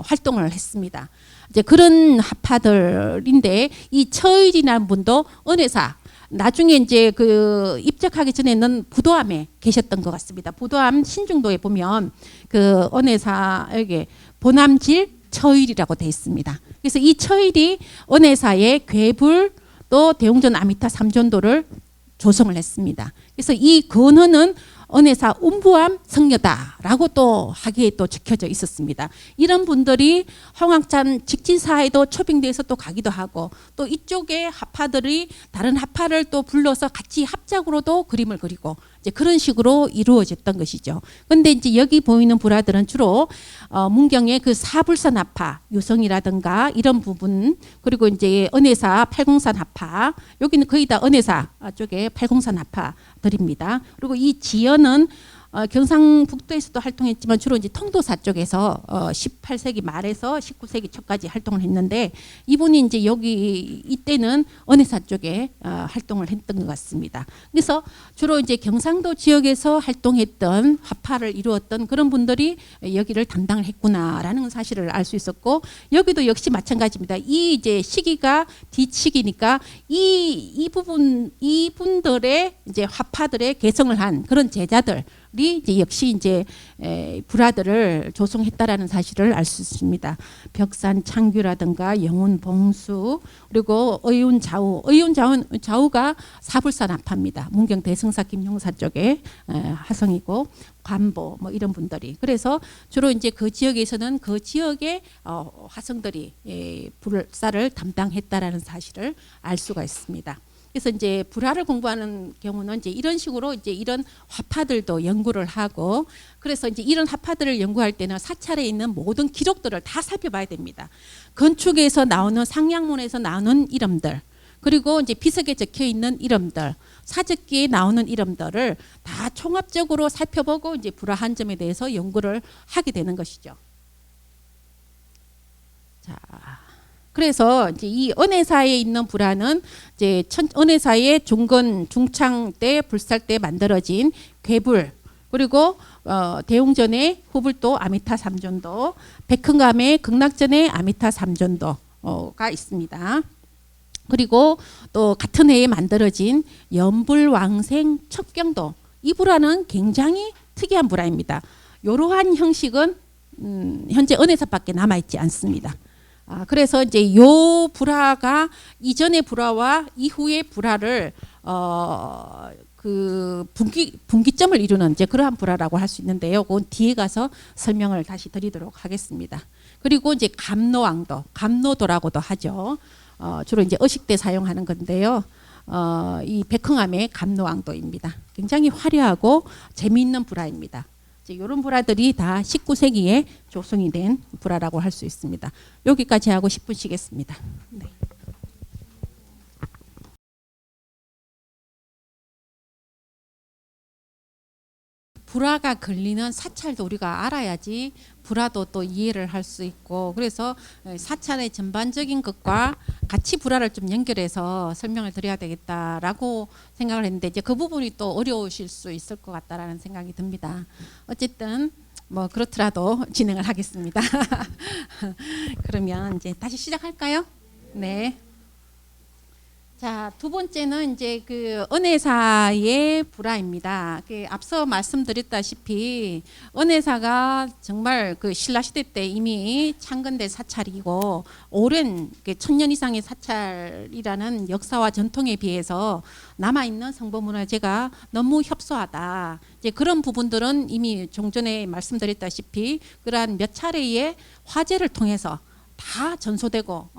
[SPEAKER 1] 활동을 했습니다. 이제 그런 화파들인데, 이 처일이라는 분도 은혜사, 나중에 이제 그 입적하기 전에는 부도암에 계셨던 것 같습니다. 부도암 신중도에 보면 그 은혜사에게 보남질 처일이라고 되어 있습니다. 그래서 이 처일이 은혜사의 괴불 또 대웅전 아미타 삼전도를 조성을 했습니다. 그래서 이 근허는 은혜사 운부암 성녀다라고 또 하기에 또 적혀져 있었습니다. 이런 분들이 홍학찬 직지사에도 초빙돼서 또 가기도 하고 또 이쪽에 하파들이 다른 하파를 또 불러서 같이 합작으로도 그림을 그리고 이제 그런 식으로 이루어졌던 것이죠. 근데 이제 여기 보이는 불화들은 주로 문경의 그 사불산 하파, 유성이라든가 이런 부분, 그리고 이제 은혜사 팔공산 하파, 여기는 거의 다 은혜사 쪽에 팔공산 하파들입니다. 그리고 이 지연은 경상북도에서도 활동했지만 주로 이제 통도사 쪽에서 18세기 말에서 19세기 초까지 활동을 했는데 이분이 이제 여기 이때는 은혜사 쪽에 활동을 했던 것 같습니다. 그래서 주로 이제 경상도 지역에서 활동했던 화파를 이루었던 그런 분들이 여기를 담당을 했구나라는 사실을 알 수 있었고, 여기도 역시 마찬가지입니다. 이 이제 시기가 뒤치기니까 이 부분 이분들의 이제 화파들의 개성을 한 그런 제자들 이제 역시 이제 불화들을 조성했다라는 사실을 알 수 있습니다. 벽산 창규라든가 영운 봉수, 그리고 의운 좌우가 사불산 하파입니다. 문경 대승사 김용사 쪽에 화성이고 관보 뭐 이런 분들이, 그래서 주로 이제 그 지역에서는 그 지역의 화성들이 불사를 담당했다라는 사실을 알 수가 있습니다. 그래서 이제 불화를 공부하는 경우는 이제 이런 식으로 이제 이런 화파들도 연구를 하고, 그래서 이제 이런 화파들을 연구할 때는 사찰에 있는 모든 기록들을 다 살펴봐야 됩니다. 건축에서 나오는 상량문에서 나오는 이름들, 그리고 이제 비석에 적혀 있는 이름들, 사적기에 나오는 이름들을 다 종합적으로 살펴보고 이제 불화 한 점에 대해서 연구를 하게 되는 것이죠. 자. 그래서 이제 이 은혜사에 있는 불화는 이제 은혜사의 중건 중창 때 불살 때 만들어진 괴불, 그리고 대웅전의 후불도 아미타 삼존도, 백흥감의 극락전의 아미타 삼존도가 있습니다. 그리고 또 같은 해에 만들어진 연불왕생 첩경도, 이 불화는 굉장히 특이한 불화입니다. 이러한 형식은 현재 은혜사밖에 남아있지 않습니다. 그래서 이제 요 불화가 이전의 불화와 이후의 불화를 그 분기점을 이루는 이제 그러한 불화라고 할 수 있는데요. 그건 뒤에 가서 설명을 다시 드리도록 하겠습니다. 그리고 이제 감노왕도, 감노도라고도 하죠. 주로 이제 의식 때 사용하는 건데요. 이 백흥암의 감노왕도입니다. 굉장히 화려하고 재미있는 불화입니다. 이런 불화들이 다 19세기에 조성이 된 불화라고 할 수 있습니다. 여기까지 하고 10분 쉬겠습니다. 네. 불화가 걸리는 사찰도 우리가 알아야지 불화도 또 이해를 할 수 있고, 그래서 사찰의 전반적인 것과 같이 불화를 좀 연결해서 설명을 드려야 되겠다라고 생각을 했는데, 이제 그 부분이 또 어려우실 수 있을 것 같다라는 생각이 듭니다. 어쨌든 뭐 그렇더라도 진행을 하겠습니다. 그러면 이제 다시 시작할까요? 네. 자, 두 번째는 이제 그 은혜사의 불화입니다. 앞서 말씀드렸다시피 은혜사가 정말 그 신라 시대 때 이미 창건된 사찰이고 오랜 천년 이상의 사찰이라는 역사와 전통에 비해서 남아 있는 성보문화재가 너무 협소하다. 이제 그런 부분들은 이미 좀 전에 말씀드렸다시피 그러한 몇 차례의 화재를 통해서 다 전소되고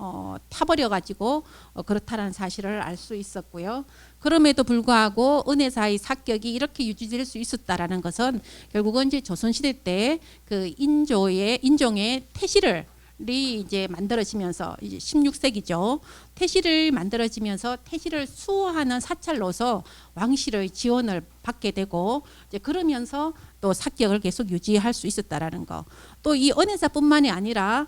[SPEAKER 1] 타버려 가지고 그렇다는 사실을 알 수 있었고요. 그럼에도 불구하고 은혜사의 사격이 이렇게 유지될 수 있었다라는 것은 결국은 이제 조선시대 때 그 인종의 태실을 이제 만들어지면서 이제 16세기죠. 태실을 만들어지면서 태실을 수호하는 사찰로서 왕실의 지원을 받게 되고, 이제 그러면서 또 사격을 계속 유지할 수 있었다라는 거. 또 이 은혜사뿐만이 아니라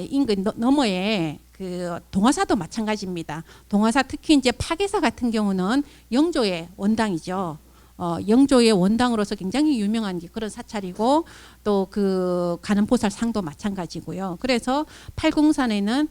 [SPEAKER 1] 인근 너머에 그 동화사도 마찬가지입니다. 동화사 특히 이제 파괴사 같은 경우는 영조의 원당이죠. 영조의 원당으로서 굉장히 유명한 그런 사찰이고, 또 그 가는보살 상도 마찬가지고요. 그래서 팔공산에는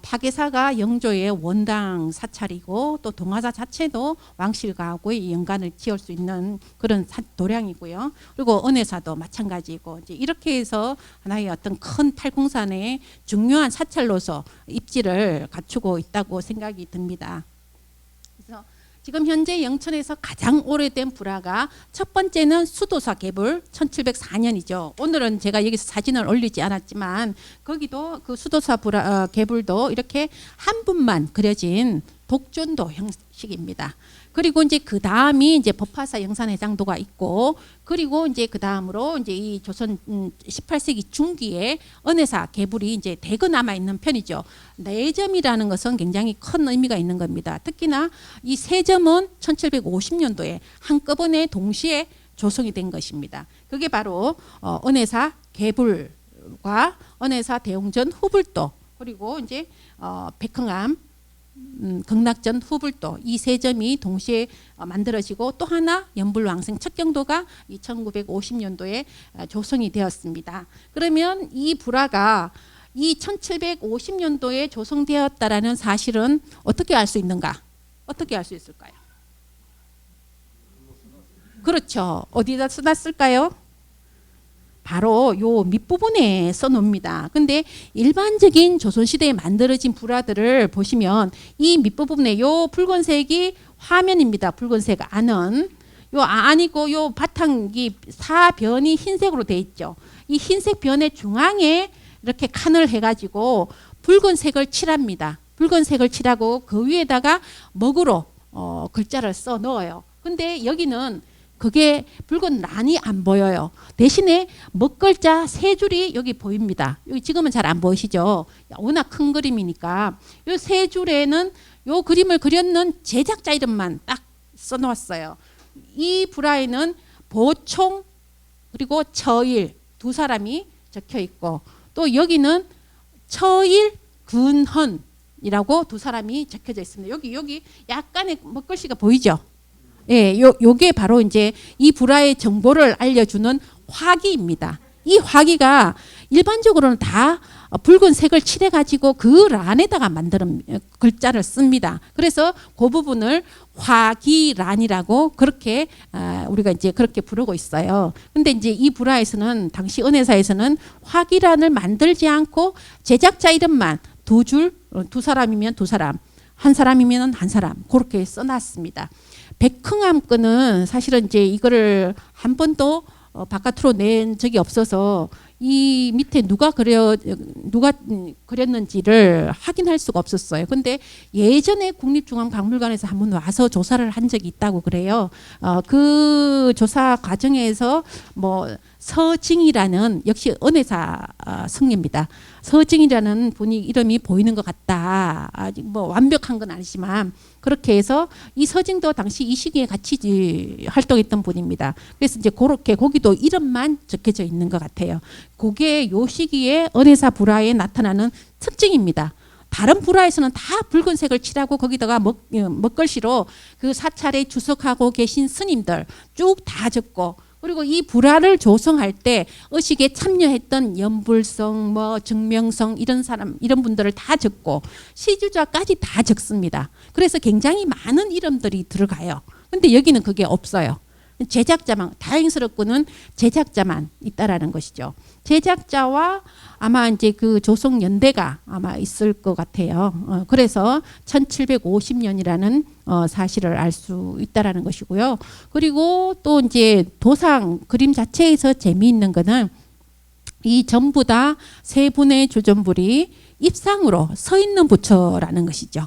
[SPEAKER 1] 파괴사가 영조의 원당 사찰이고, 또 동화사 자체도 왕실과의 연관을 지을 수 있는 그런 도량이고요. 그리고 은혜사도 마찬가지고, 이제 이렇게 해서 하나의 어떤 큰 팔공산의 중요한 사찰로서 입지를 갖추고 있다고 생각이 듭니다. 그래서 지금 현재 영천에서 가장 오래된 불화가 첫 번째는 수도사 개불 1704년이죠. 오늘은 제가 여기서 사진을 올리지 않았지만 거기도 그 수도사 개불도 이렇게 한 분만 그려진 독전도 형식입니다. 그리고 이제 그 다음이 이제 법화사 영산회장도가 있고, 그리고 이제 그 다음으로 이제 이 조선 18세기 중기에 은혜사 개불이 이제 대거 남아 있는 편이죠. 4점이라는 것은 굉장히 큰 의미가 있는 겁니다. 특히나 이 3점은 1750년도에 한꺼번에 동시에 조성이 된 것입니다. 그게 바로 은혜사 개불과 은혜사 대웅전 후불도, 그리고 이제 백흥암 극락전 후불도, 이 3점이 동시에 만들어지고, 또 하나 연불왕생 척경도가 1950년도에 조성이 되었습니다. 그러면 이 불화가 이 1750년도에 조성되었다라는 사실은 어떻게 알 수 있는가? 어떻게 알 수 있을까요? 그렇죠. 어디다 써놨을까요? 바로 요 밑부분에 써놓습니다. 근데 일반적인 조선시대에 만들어진 불화들을 보시면 이 밑부분에 요 붉은색이 화면입니다. 붉은색 안은. 요 안이고 요 바탕이 사변이 흰색으로 돼 있죠. 이 흰색 변의 중앙에 이렇게 칸을 해가지고 붉은색을 칠합니다. 붉은색을 칠하고 그 위에다가 먹으로 글자를 써 넣어요. 근데 여기는 그게 붉은 란이 안 보여요. 대신에 먹글자 3줄이 여기 보입니다. 여기 지금은 잘 안 보이시죠? 워낙 큰 그림이니까 이 3줄에는 요 그림을 그렸는 제작자 이름만 딱 써놓았어요. 이 불화에는 보총 그리고 처일 2사람이 적혀 있고, 또 여기는 처일 근헌이라고 2사람이 적혀져 있습니다. 여기 약간의 먹글씨가 보이죠? 예, 요게 바로 이제 이 불화의 정보를 알려주는 화기입니다. 이 화기가 일반적으로는 다 붉은색을 칠해가지고 그 란에다가 만드는 글자를 씁니다. 그래서 그 부분을 화기란이라고 그렇게 우리가 이제 그렇게 부르고 있어요. 근데 이제 이 불화에서는 당시 은혜사에서는 화기란을 만들지 않고 제작자 이름만 2줄, 2사람이면 2사람, 1사람이면 1사람 그렇게 써놨습니다. 백흥암권은 사실은 이제 이거를 한 번도 바깥으로 낸 적이 없어서 이 밑에 누가 그렸는지를 확인할 수가 없었어요. 근데 예전에 국립중앙박물관에서 한번 와서 조사를 한 적이 있다고 그래요. 그 조사 과정에서 뭐 서징이라는, 역시 은혜사 성녀입니다. 서징이라는 분이 이름이 보이는 것 같다. 아직 뭐 완벽한 건 아니지만 그렇게 해서 이 서징도 당시 이 시기에 같이 활동했던 분입니다. 그래서 이제 그렇게 거기도 이름만 적혀져 있는 것 같아요. 그게 요 시기에 은혜사 불화에 나타나는 특징입니다. 다른 불화에서는 다 붉은색을 칠하고 거기다가 먹글씨로 그 사찰에 주석하고 계신 스님들 쭉 다 적고, 그리고 이 불화를 조성할 때 의식에 참여했던 연불성, 뭐 증명성 이런 사람, 이런 분들을 다 적고 시주자까지 다 적습니다. 그래서 굉장히 많은 이름들이 들어가요. 근데 여기는 그게 없어요. 제작자만, 다행스럽고는 제작자만 있다라는 것이죠. 제작자와 아마 이제 그 조성 연대가 아마 있을 것 같아요. 그래서 1750년이라는 사실을 알 수 있다라는 것이고요. 그리고 또 이제 도상 그림 자체에서 재미있는 거는 이 전부 다 3분의 조전불이 입상으로 서 있는 부처라는 것이죠.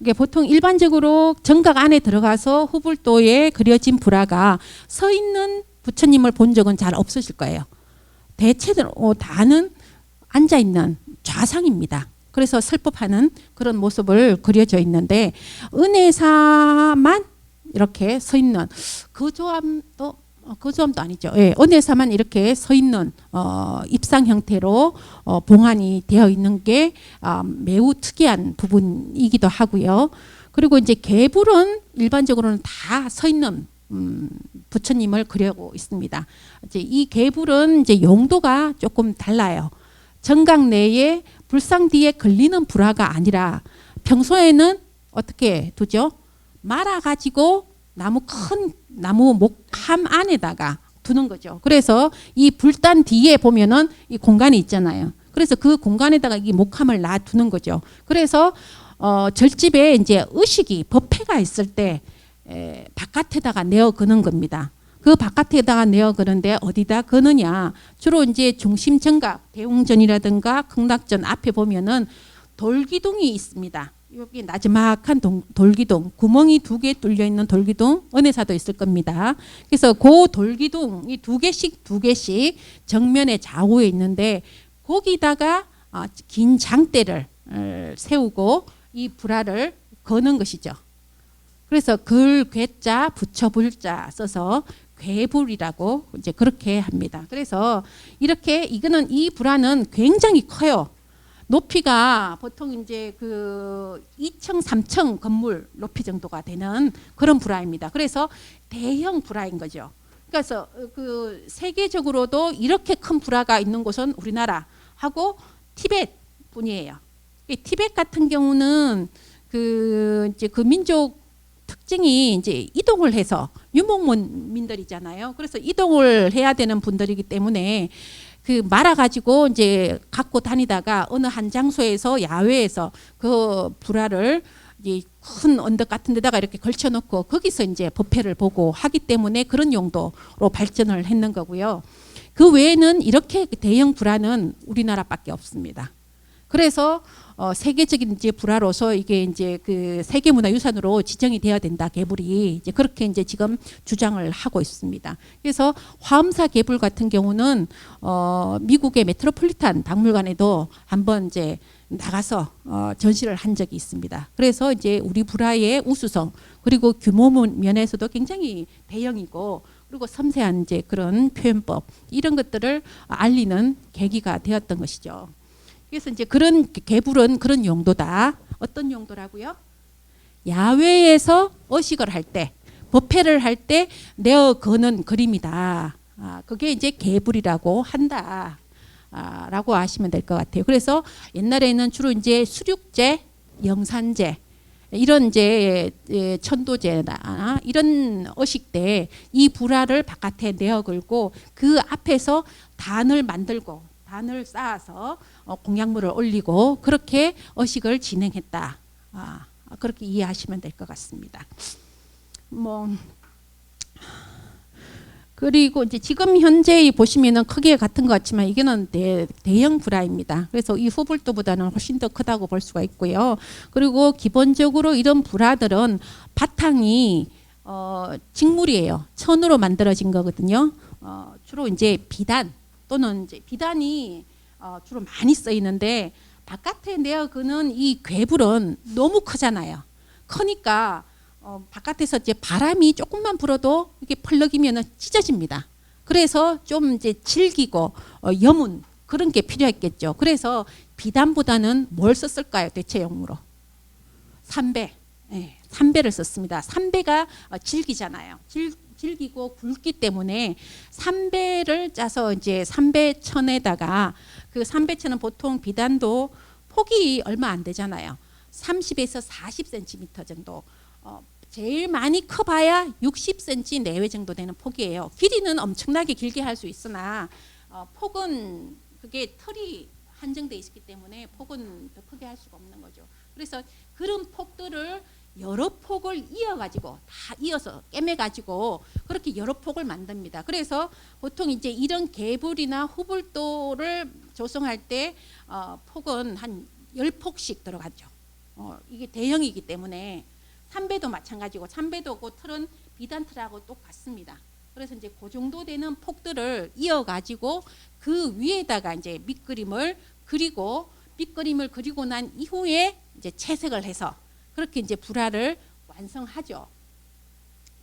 [SPEAKER 1] 이게 보통 일반적으로 정각 안에 들어가서 후불도에 그려진 불화가 서 있는 부처님을 본 적은 잘 없으실 거예요. 대체로 다는 앉아 있는 좌상입니다. 그래서 설법하는 그런 모습을 그려져 있는데 은혜사만 이렇게 서 있는, 거조함도 아니죠. 예, 은혜사만 이렇게 서 있는 입상 형태로 봉안이 되어 있는 게 매우 특이한 부분이기도 하고요. 그리고 이제 개불은 일반적으로는 다 서 있는 부처님을 그리고 있습니다. 이제 이 개불은 이제 용도가 조금 달라요. 정각 내에 불상 뒤에 걸리는 불화가 아니라 평소에는 어떻게 두죠? 말아가지고 큰 나무 목함 안에다가 두는 거죠. 그래서 이 불단 뒤에 보면은 이 공간이 있잖아요. 그래서 그 공간에다가 이 목함을 놔두는 거죠. 그래서 절집에 이제 의식이 법회가 있을 때 바깥에다가 내어 거는 겁니다. 그 바깥에다가 내어 거는데 어디다 거느냐? 주로 이제 중심 정각, 대웅전이라든가 극락전 앞에 보면은 돌기둥이 있습니다. 여기 나지막한 돌기둥, 구멍이 2개 뚫려 있는 돌기둥, 은혜사도 있을 겁니다. 그래서 그 돌기둥이 2개씩 정면에 좌우에 있는데 거기다가 긴 장대를 세우고 이 불화를 거는 것이죠. 그래서 글괴자 부처불자 써서 괴불이라고 이제 그렇게 합니다. 그래서 이렇게 이거는 이 불화는 굉장히 커요. 높이가 보통 이제 그 2층, 3층 건물 높이 정도가 되는 그런 불화입니다. 그래서 대형 불화인 거죠. 그래서 그 세계적으로도 이렇게 큰 불화가 있는 곳은 우리나라하고 티벳 뿐이에요. 티벳 같은 경우는 그 이제 그 민족 특징이 이제 이동을 해서 유목민들이잖아요. 그래서 이동을 해야 되는 분들이기 때문에 그 말아가지고 이제 갖고 다니다가 어느 한 장소에서 야외에서 그 불화를 이제 큰 언덕 같은 데다가 이렇게 걸쳐놓고 거기서 이제 법회를 보고 하기 때문에 그런 용도로 발전을 했는 거고요. 그 외에는 이렇게 대형 불화는 우리나라밖에 없습니다. 그래서 세계적인 이제 불화로서 이게 이제 그 세계문화유산으로 지정이 되어야 된다. 개불이 이제 그렇게 이제 지금 주장을 하고 있습니다. 그래서 화엄사 개불 같은 경우는 미국의 메트로폴리탄 박물관에도 한번 이제 나가서 전시를 한 적이 있습니다. 그래서 이제 우리 불화의 우수성 그리고 규모 면에서도 굉장히 대형이고 그리고 섬세한 이제 그런 표현법 이런 것들을 알리는 계기가 되었던 것이죠. 그래서 이제 그런 개불은 그런 용도다. 어떤 용도라고요? 야외에서 어식을 할 때, 법회를 할 때 내어 거는 그림이다. 그게 이제 개불이라고 한다. 라고 아시면 될 것 같아요. 그래서 옛날에는 주로 이제 수륙제, 영산제 이런 이제 천도제나 이런 어식 때 이 불화를 바깥에 내어 걸고 그 앞에서 단을 만들고 단을 쌓아서 공약물을 올리고 그렇게 어식을 진행했다. 그렇게 이해하시면 될 것 같습니다. 그리고 이제 지금 현재 보시면은 크기가 같은 것 같지만 이게는 대형 불화입니다. 그래서 이 후불도보다는 훨씬 더 크다고 볼 수가 있고요. 그리고 기본적으로 이런 불화들은 바탕이 직물이에요. 천으로 만들어진 거거든요. 주로 이제 비단 또는 이제 비단이 주로 많이 쓰이는데 바깥에 내어 그는 이 괴불은 너무 크잖아요. 크니까 바깥에서 이제 바람이 조금만 불어도 이게 펄럭이면 찢어집니다. 그래서 좀 이제 질기고 여문 그런 게 필요했겠죠. 그래서 비단보다는 뭘 썼을까요? 대체용으로 삼배, 삼배를 썼습니다. 삼배가 질기잖아요. 질기고 굵기 때문에 삼배를 짜서 이제 삼배천에다가 그 삼배천은 보통 비단도 폭이 얼마 안 되잖아요. 30에서 40cm 정도. 제일 많이 커봐야 60cm 내외 정도 되는 폭이에요. 길이는 엄청나게 길게 할 수 있으나 폭은 그게 털이 한정돼 있기 때문에 폭은 더 크게 할 수가 없는 거죠. 그래서 그런 폭들을 여러 폭을 이어가지고 다 이어서 꿰매가지고 그렇게 여러 폭을 만듭니다. 그래서 보통 이제 이런 개불이나 후불도를 조성할 때 폭은 한 10폭씩 들어가죠. 이게 대형이기 때문에 삼배도 마찬가지고 삼배도 그 틀은 비단 틀하고 똑같습니다. 그래서 이제 그 정도 되는 폭들을 이어가지고 그 위에다가 이제 밑그림을 그리고 밑그림을 그리고 난 이후에 이제 채색을 해서 그렇게 이제 불화를 완성하죠.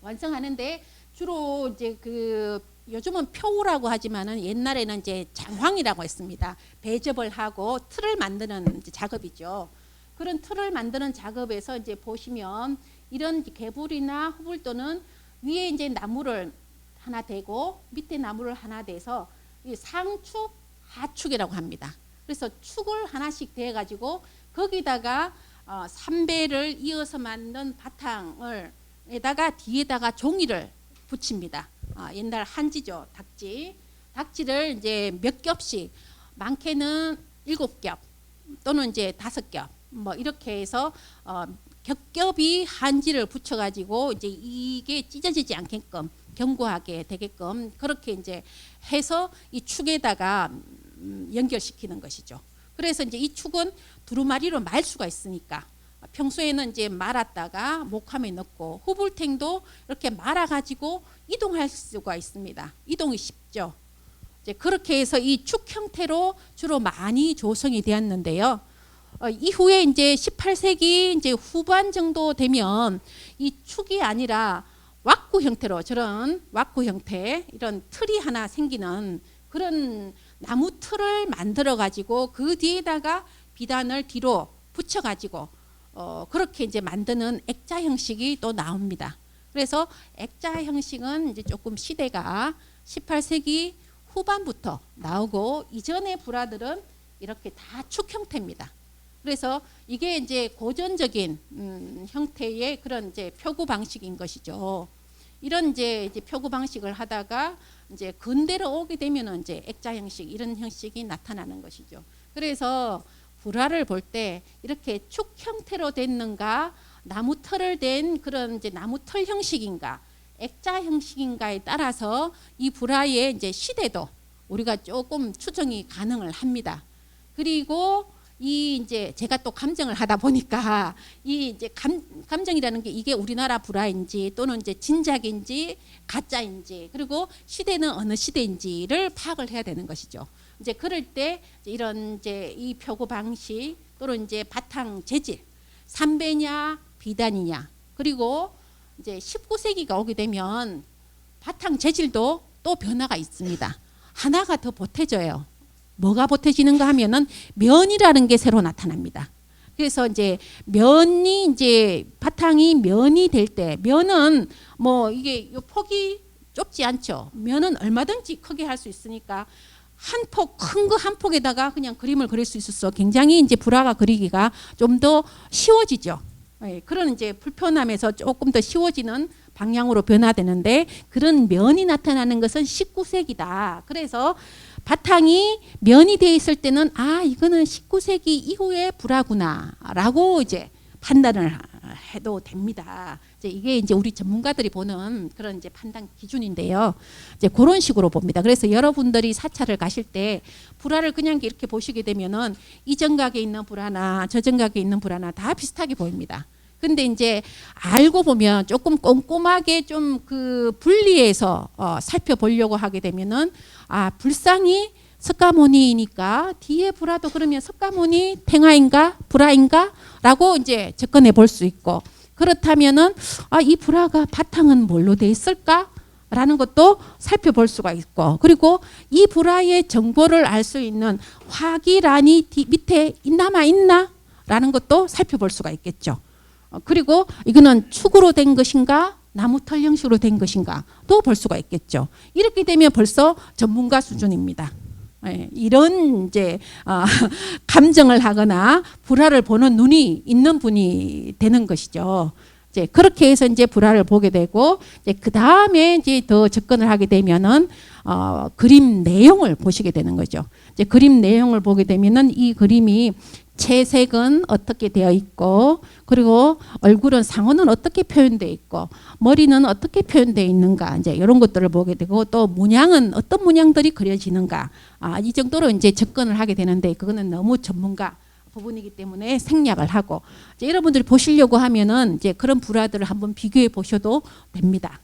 [SPEAKER 1] 완성하는데 주로 이제 그 요즘은 표우라고 하지만은 옛날에는 이제 장황이라고 했습니다. 배접을 하고 틀을 만드는 이제 작업이죠. 그런 틀을 만드는 작업에서 이제 보시면 이런 개불이나 후불도는 위에 이제 나무를 하나 대고 밑에 나무를 하나 대서 상축, 하축이라고 합니다. 그래서 축을 하나씩 대 가지고 거기다가 삼배를 이어서 만든 바탕을 에다가 뒤에다가 종이를 붙입니다. 옛날 한지죠. 닥지를 이제 몇 겹씩 많게는 7겹 또는 이제 5겹 뭐 이렇게 해서 겹겹이 한지를 붙여가지고 이제 이게 찢어지지 않게끔 견고하게 되게끔 그렇게 이제 해서 이 축에다가 연결시키는 것이죠. 그래서 이제 이 축은 두루마리로 말 수가 있으니까 평소에는 이제 말았다가 목함에 넣고 후불탱도 이렇게 말아가지고 이동할 수가 있습니다. 이동이 쉽죠. 이제 그렇게 해서 이 축 형태로 주로 많이 조성이 되었는데요. 이후에 이제 18세기 이제 후반 정도 되면 이 축이 아니라 왁구 형태로 저런 왁구 형태 이런 틀이 하나 생기는 그런 나무 틀을 만들어 가지고 그 뒤에다가 비단을 뒤로 붙여 가지고 그렇게 이제 만드는 액자 형식이 또 나옵니다. 그래서 액자 형식은 이제 조금 시대가 18세기 후반부터 나오고 이전의 불화들은 이렇게 다 축 형태입니다. 그래서 이게 이제 고전적인 형태의 그런 이제 표구 방식인 것이죠. 이런 이제 표구 방식을 하다가 이제 근대로 오게 되면은 이제 액자 형식 이런 형식이 나타나는 것이죠. 그래서 불화를 볼 때 이렇게 축 형태로 됐는가, 나무 털을 댄 그런 이제 나무 털 형식인가, 액자 형식인가에 따라서 이 불화의 이제 시대도 우리가 조금 추정이 가능을 합니다. 그리고 이 이제 제가 또 감정을 하다 보니까 이 이제 감정이라는 게 이게 우리나라 불화인지 또는 이제 진작인지 가짜인지 그리고 시대는 어느 시대인지를 파악을 해야 되는 것이죠. 이제 그럴 때 이런 이제 이 표구 방식 또는 이제 바탕 재질, 삼배냐 비단이냐 그리고 이제 19세기가 오게 되면 바탕 재질도 또 변화가 있습니다. 하나가 더 보태져요. 뭐가 보태지는가 하면은 면이라는 게 새로 나타납니다. 그래서 이제 면이 이제 바탕이 면이 될 때 면은 뭐 이게 폭이 좁지 않죠. 면은 얼마든지 크게 할 수 있으니까 한 폭 큰 거 한 폭에다가 그냥 그림을 그릴 수 있어서 굉장히 이제 불화가 그리기가 좀 더 쉬워지죠. 예, 그런 이제 불편함에서 조금 더 쉬워지는 방향으로 변화되는데 그런 면이 나타나는 것은 19세기다. 그래서 바탕이 면이 되어 있을 때는 아 이거는 19세기 이후의 불화구나라고 이제 판단을 해도 됩니다. 이게 이제 우리 전문가들이 보는 그런 이제 판단 기준인데요. 이제 그런 식으로 봅니다. 그래서 여러분들이 사찰을 가실 때 불화를 그냥 이렇게 보시게 되면은 이 정각에 있는 불화나 저 정각에 있는 불화나 다 비슷하게 보입니다. 근데 이제 알고 보면 조금 꼼꼼하게 좀 그 분리해서 살펴보려고 하게 되면은 아 불상이 석가모니이니까 뒤에 불화도 그러면 석가모니 팽화인가 불화인가 라고 이제 접근해 볼 수 있고 그렇다면은 아 이 불화가 바탕은 뭘로 돼 있을까 라는 것도 살펴볼 수가 있고 그리고 이 불화의 정보를 알 수 있는 화기란이 밑에 남아 있나 라는 것도 살펴볼 수가 있겠죠. 그리고 이거는 축으로 된 것인가 나무 털 형식으로 된 것인가 또 볼 수가 있겠죠. 이렇게 되면 벌써 전문가 수준입니다. 예, 이런 이제 감정을 하거나 불화를 보는 눈이 있는 분이 되는 것이죠. 이제 그렇게 해서 이제 불화를 보게 되고 이제 그 다음에 이제 더 접근을 하게 되면은 그림 내용을 보시게 되는 거죠. 이제 그림 내용을 보게 되면은 이 그림이 채색은 어떻게 되어 있고 그리고 얼굴은 상어는 어떻게 표현되어 있고 머리는 어떻게 표현되어 있는가 이제 이런 것들을 보게 되고 또 문양은 어떤 문양들이 그려지는가 이 정도로 이제 접근을 하게 되는데 그거는 너무 전문가 부분이기 때문에 생략을 하고 이제 여러분들이 보시려고 하면은 이제 그런 불화들을 한번 비교해 보셔도 됩니다.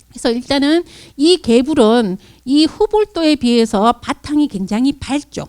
[SPEAKER 1] 그래서 일단은 이 개불은 이 후불도에 비해서 바탕이 굉장히 밝죠.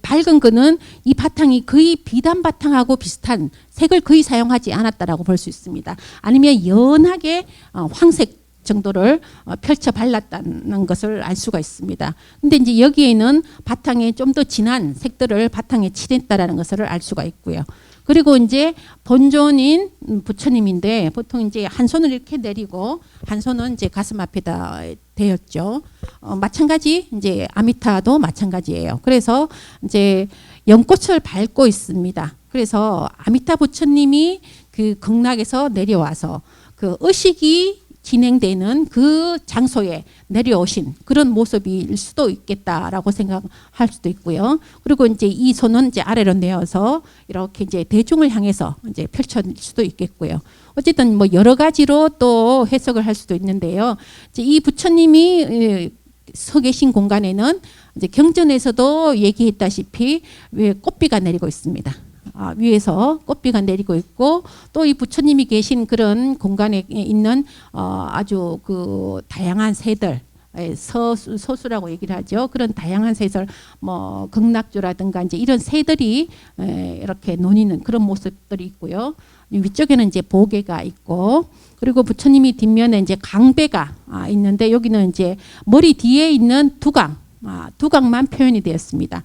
[SPEAKER 1] 밝은 거는 이 바탕이 거의 비단 바탕하고 비슷한 색을 거의 사용하지 않았다라고 볼 수 있습니다. 아니면 연하게 황색 정도를 펼쳐 발랐다는 것을 알 수가 있습니다. 근데 이제 여기에는 바탕에 좀 더 진한 색들을 바탕에 칠했다라는 것을 알 수가 있고요. 그리고 이제 본존인 부처님인데 보통 이제 한 손을 이렇게 내리고 한 손은 이제 가슴 앞에다 대었죠. 마찬가지 이제 아미타도 마찬가지예요. 그래서 이제 연꽃을 밟고 있습니다. 그래서 아미타 부처님이 그 극락에서 내려와서 그 의식이 진행되는 그 장소에 내려오신 그런 모습일 수도 있겠다라고 생각할 수도 있고요. 그리고 이제 이 손은 이제 아래로 내어서 이렇게 이제 대중을 향해서 이제 펼칠 수도 있겠고요. 어쨌든 뭐 여러 가지로 또 해석을 할 수도 있는데요. 이제 이 부처님이 서 계신 공간에는 이제 경전에서도 얘기했다시피 위에 꽃비가 내리고 있습니다. 위에서 꽃비가 내리고 있고 또 이 부처님이 계신 그런 공간에 있는 아주 그 다양한 새들 서수라고 얘기를 하죠. 그런 다양한 새들 뭐 극락조라든가 이제 이런 새들이 이렇게 논이는 그런 모습들이 있고요. 위쪽에는 이제 보게가 있고 그리고 부처님이 뒷면에 이제 강배가 있는데 여기는 이제 머리 뒤에 있는 두강 두강만 표현이 되었습니다.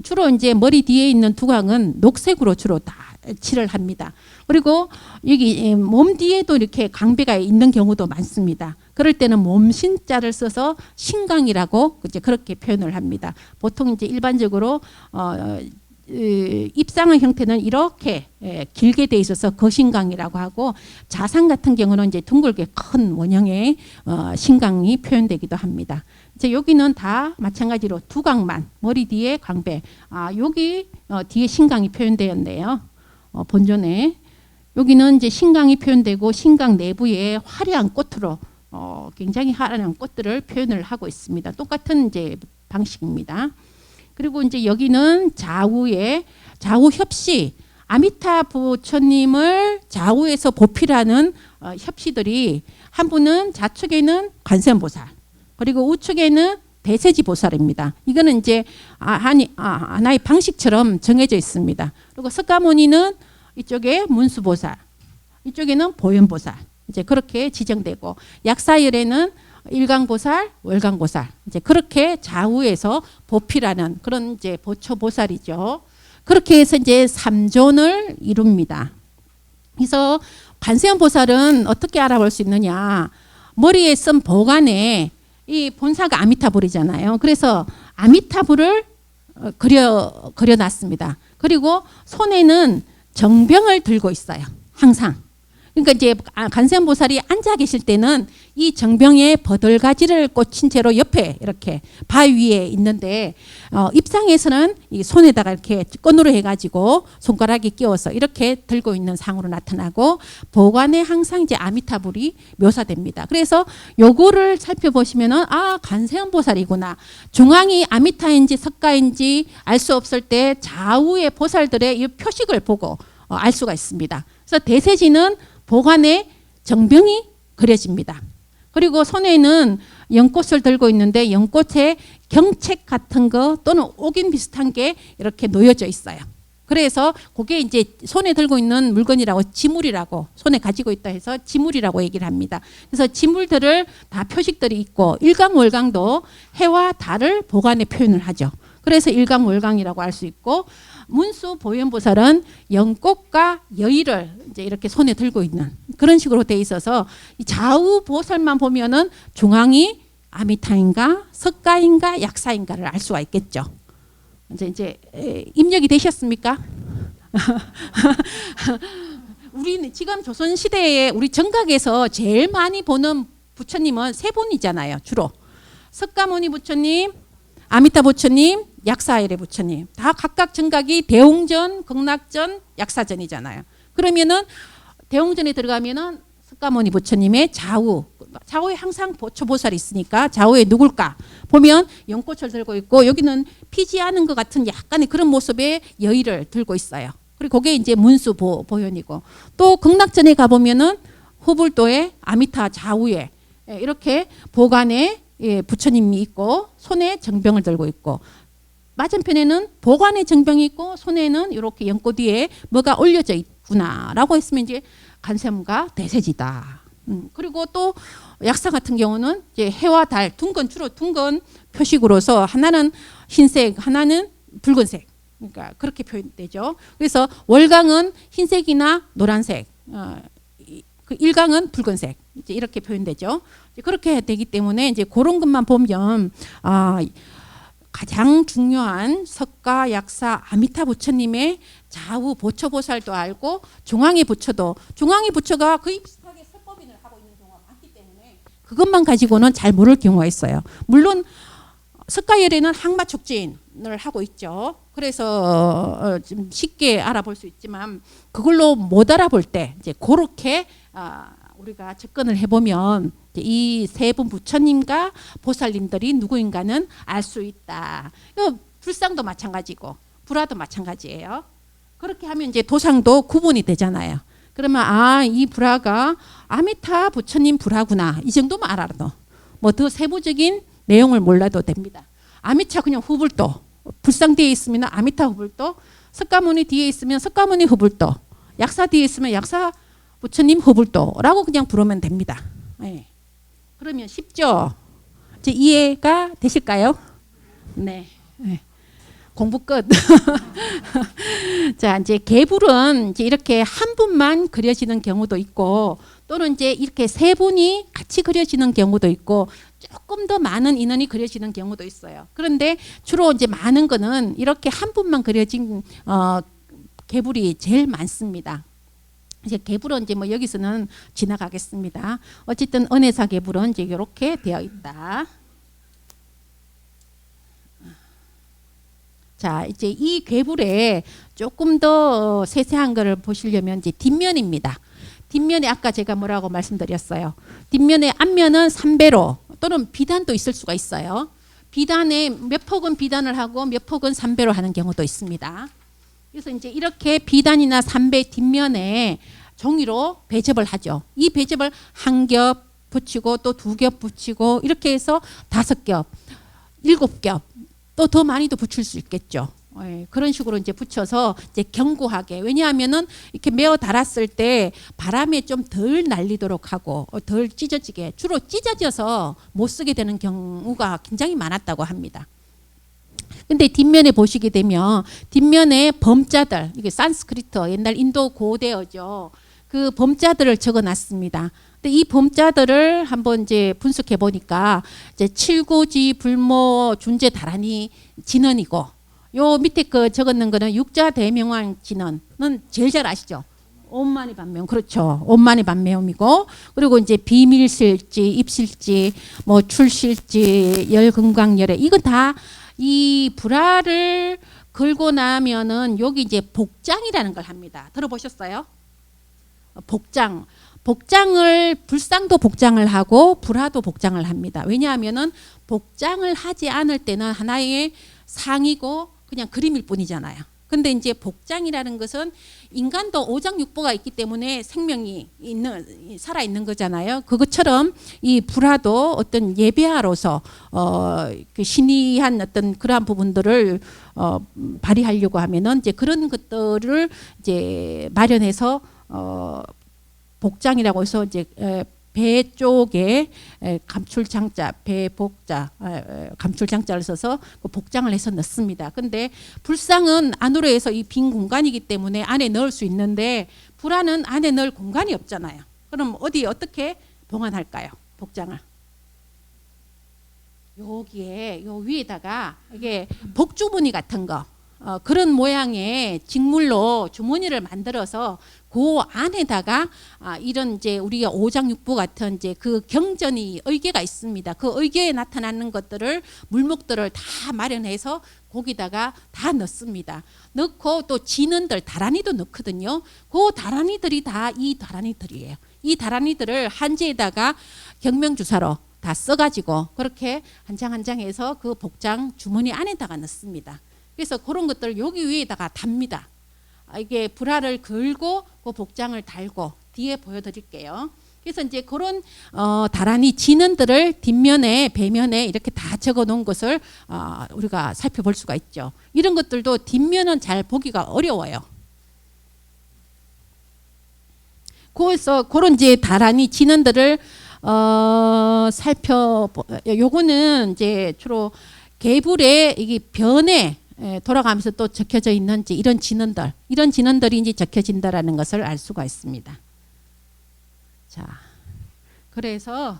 [SPEAKER 1] 주로 이제 머리 뒤에 있는 두강은 녹색으로 주로 다 칠을 합니다. 그리고 여기 몸 뒤에도 이렇게 강배가 있는 경우도 많습니다. 그럴 때는 몸신자를 써서 신강이라고 이제 그렇게 표현을 합니다. 보통 이제 일반적으로 입상의 형태는 이렇게 길게 돼 있어서 거신강이라고 하고 자상 같은 경우는 이제 둥글게 큰 원형의 신강이 표현되기도 합니다. 이제 여기는 다 마찬가지로 두강만 머리 뒤에 강배 여기 뒤에 신강이 표현되었네요. 본전에 여기는 이제 신강이 표현되고 신강 내부에 화려한 꽃으로 굉장히 화려한 꽃들을 표현을 하고 있습니다. 똑같은 이제 방식입니다. 그리고 이제 여기는 좌우 협시 아미타 부처님을 좌우에서 보필하는 협시들이 한 분은 좌측에는 관세음보살 그리고 우측에는 대세지 보살입니다. 이거는 이제 하나의 방식처럼 정해져 있습니다. 그리고 석가모니는 이쪽에 문수보살, 이쪽에는 보현보살 이제 그렇게 지정되고 약사열에는 일강보살, 월강보살 이제 그렇게 좌우에서 보필하는 그런 이제 보초보살이죠. 그렇게 해서 이제 삼존을 이룹니다. 그래서 관세음보살은 어떻게 알아볼 수 있느냐? 머리에 쓴 보관에 이 본사가 아미타불이잖아요. 그래서 아미타불을 그려놨습니다. 그리고 손에는 정병을 들고 있어요. 항상. 그러니까 이제 관세음보살이 앉아 계실 때는 이 정병에 버들가지를 꽂힌 채로 옆에 이렇게 바위 위에 있는데 입상에서는 이 손에다가 이렇게 끈으로 해가지고 손가락에 끼워서 이렇게 들고 있는 상으로 나타나고 보관에 항상 이제 아미타불이 묘사됩니다. 그래서 요거를 살펴보시면은 관세음보살이구나. 중앙이 아미타인지 석가인지 알 수 없을 때 좌우의 보살들의 이 표식을 보고 알 수가 있습니다. 그래서 대세지는 보관에 정병이 그려집니다. 그리고 손에는 연꽃을 들고 있는데 연꽃에 경책 같은 거 또는 옥인 비슷한 게 이렇게 놓여져 있어요. 그래서 그게 이제 손에 들고 있는 물건이라고 지물이라고 손에 가지고 있다 해서 지물이라고 얘기를 합니다. 그래서 지물들을 다 표식들이 있고 일강월강도 해와 달을 보관에 표현을 하죠. 그래서 일강월강이라고 할 수 있고 문수 보현보살은 연꽃과 여의를 이제 이렇게 손에 들고 있는 그런 식으로 돼 있어서 좌우 보살만 보면은 중앙이 아미타인가 석가인가 약사인가를 알 수가 있겠죠. 이제 입력이 되셨습니까? 우리는 지금 조선 시대에 우리 정각에서 제일 많이 보는 부처님은 세 분이잖아요. 주로 석가모니 부처님, 아미타 부처님, 약사열의 부처님 다 각각 정각이 대웅전, 극락전, 약사전이잖아요. 그러면은 대웅전에 들어가면은 석가모니 부처님의 좌우에 항상 보초보살이 있으니까 좌우에 누굴까 보면 연꽃을 들고 있고 여기는 피지 않은 것 같은 약간의 그런 모습의 여의를 들고 있어요. 그리고 그게 이제 문수 보현이고 또 극락전에 가보면은 후불도의 아미타 좌우에 이렇게 보관에 부처님이 있고 손에 정병을 들고 있고 맞은편에는 보관에 정병이 있고 손에는 이렇게 연꽃 위에 뭐가 올려져 있구나라고 했으면 이제 관세음과 대세지다. 그리고 또 약사 같은 경우는 이제 해와 달 주로 둥근 표식으로서 하나는 흰색, 하나는 붉은색. 그러니까 그렇게 표현되죠. 그래서 월강은 흰색이나 노란색, 그 일강은 붉은색. 이제 이렇게 표현되죠. 이제 그렇게 되기 때문에 이제 그런 것만 보면 가장 중요한 석가, 약사, 아미타 부처님의 좌우 보초보살도 알고 중앙의 부처가 거의 비슷하게 설법인을 하고 있는 경우가 많기 때문에 그것만 가지고는 잘 모를 경우가 있어요. 물론 석가열에는 항마 촉진을 하고 있죠. 그래서 좀 쉽게 알아볼 수 있지만 그걸로 못 알아볼 때 이제 그렇게 우리가 접근을 해보면 이 세 분 부처님과 보살님들이 누구인가는 알 수 있다. 불상도 마찬가지고 불화도 마찬가지예요. 그렇게 하면 이제 도상도 구분이 되잖아요. 그러면 이 불화가 아미타 부처님 불화구나 이 정도만 알아도 뭐 더 세부적인 내용을 몰라도 됩니다. 아미타 그냥 후불도 불상 뒤에 있으면 아미타 후불도, 석가모니 뒤에 있으면 석가모니 후불도, 약사 뒤에 있으면 약사 부처님 후불도라고 그냥 부르면 됩니다. 네. 그러면 쉽죠? 이제 이해가 되실까요? 네. 네. 공부 끝. 자, 이제 개불은 이제 이렇게 한 분만 그려지는 경우도 있고, 또는 이제 이렇게 세 분이 같이 그려지는 경우도 있고, 조금 더 많은 인원이 그려지는 경우도 있어요. 그런데 주로 이제 많은 거는 이렇게 한 분만 그려진 개불이 제일 많습니다. 이제 개불은 이제 뭐 여기서는 지나가겠습니다. 어쨌든 은혜사 개불은 이제 이렇게 되어 있다. 자, 이제 이 괴불에 조금 더 세세한 거를 보시려면 이제 뒷면입니다. 뒷면에 아까 제가 뭐라고 말씀드렸어요. 뒷면에 앞면은 삼배로 또는 비단도 있을 수가 있어요. 비단에 몇 폭은 비단을 하고 몇 폭은 삼배로 하는 경우도 있습니다. 그래서 이제 이렇게 비단이나 삼배 뒷면에 종이로 배접을 하죠. 이 배접을 한 겹 붙이고 또 두 겹 붙이고 이렇게 해서 5겹, 7겹 또 더 많이도 붙일 수 있겠죠. 그런 식으로 이제 붙여서 이제 견고하게, 왜냐하면은 이렇게 메어 달았을 때 바람에 좀 덜 날리도록 하고 덜 찢어지게, 주로 찢어져서 못 쓰게 되는 경우가 굉장히 많았다고 합니다. 근데 뒷면에 보시게 되면 뒷면에 범자들, 이게 산스크리트 옛날 인도 고대어죠. 그 범자들을 적어놨습니다. 근데 이 범자들을 한번 이제 분석해 보니까 이제 칠구지 불모 준재 다란이 진언이고, 요 밑에 그 적었는 거는 육자 대명왕 진언은 제일 잘 아시죠? 온만이 반매음, 그렇죠. 온만이 반매음이고, 그리고 이제 비밀실지, 입실지, 뭐 출실지, 열금광열애, 이건 다 이 불화를 걸고 나면은 여기 이제 복장이라는 걸 합니다. 들어보셨어요? 복장. 복장을, 불상도 복장을 하고 불화도 복장을 합니다. 왜냐하면은 복장을 하지 않을 때는 하나의 상이고 그냥 그림일 뿐이잖아요. 근데 이제 복장이라는 것은 인간도 오장육부가 있기 때문에 생명이 살아 있는 거잖아요. 그것처럼 이 불화도 어떤 예배하로서 그 신이한 어떤 그러한 부분들을 발휘하려고 하면은 이제 그런 것들을 이제 마련해서 복장이라고 해서 이제 배 쪽에 감출장자, 배복자, 감출장자를 써서 그 복장을 해서 넣습니다. 근데 불상은 안으로 해서 이 빈 공간이기 때문에 안에 넣을 수 있는데 불화는 안에 넣을 공간이 없잖아요. 그럼 어떻게 봉안할까요? 복장을. 여기에 요 위에다가 이게 복주머니 같은 거, 그런 모양의 직물로 주머니를 만들어서 그 안에다가 이런 이제 우리가 오장육부 같은 이제 그 경전이 의궤가 있습니다. 그 의궤에 나타나는 것들을, 물목들을 다 마련해서 거기다가 다 넣습니다. 넣고 또 진원들, 다란이도 넣거든요. 그 다란이들이 다 이 다란이들이에요. 이 다란이들을 한지에다가 경명주사로 다 써가지고 그렇게 한 장 한 장 해서 그 복장 주머니 안에다가 넣습니다. 그래서 그런 것들을 여기 위에다가 답니다. 이게 불화를 걸고 그 복장을 달고 뒤에 보여드릴게요. 그래서 이제 그런 다란이 진원들을 뒷면에 배면에 이렇게 다 적어놓은 것을 우리가 살펴볼 수가 있죠. 이런 것들도 뒷면은 잘 보기가 어려워요. 그래서 그런 이제 다란이 진원들을 요거는 이제 주로 개불의 이게 변에 돌아가면서 또 적혀져 있는 이런 진원들이 이제 적혀진다라는 것을 알 수가 있습니다. 자, 그래서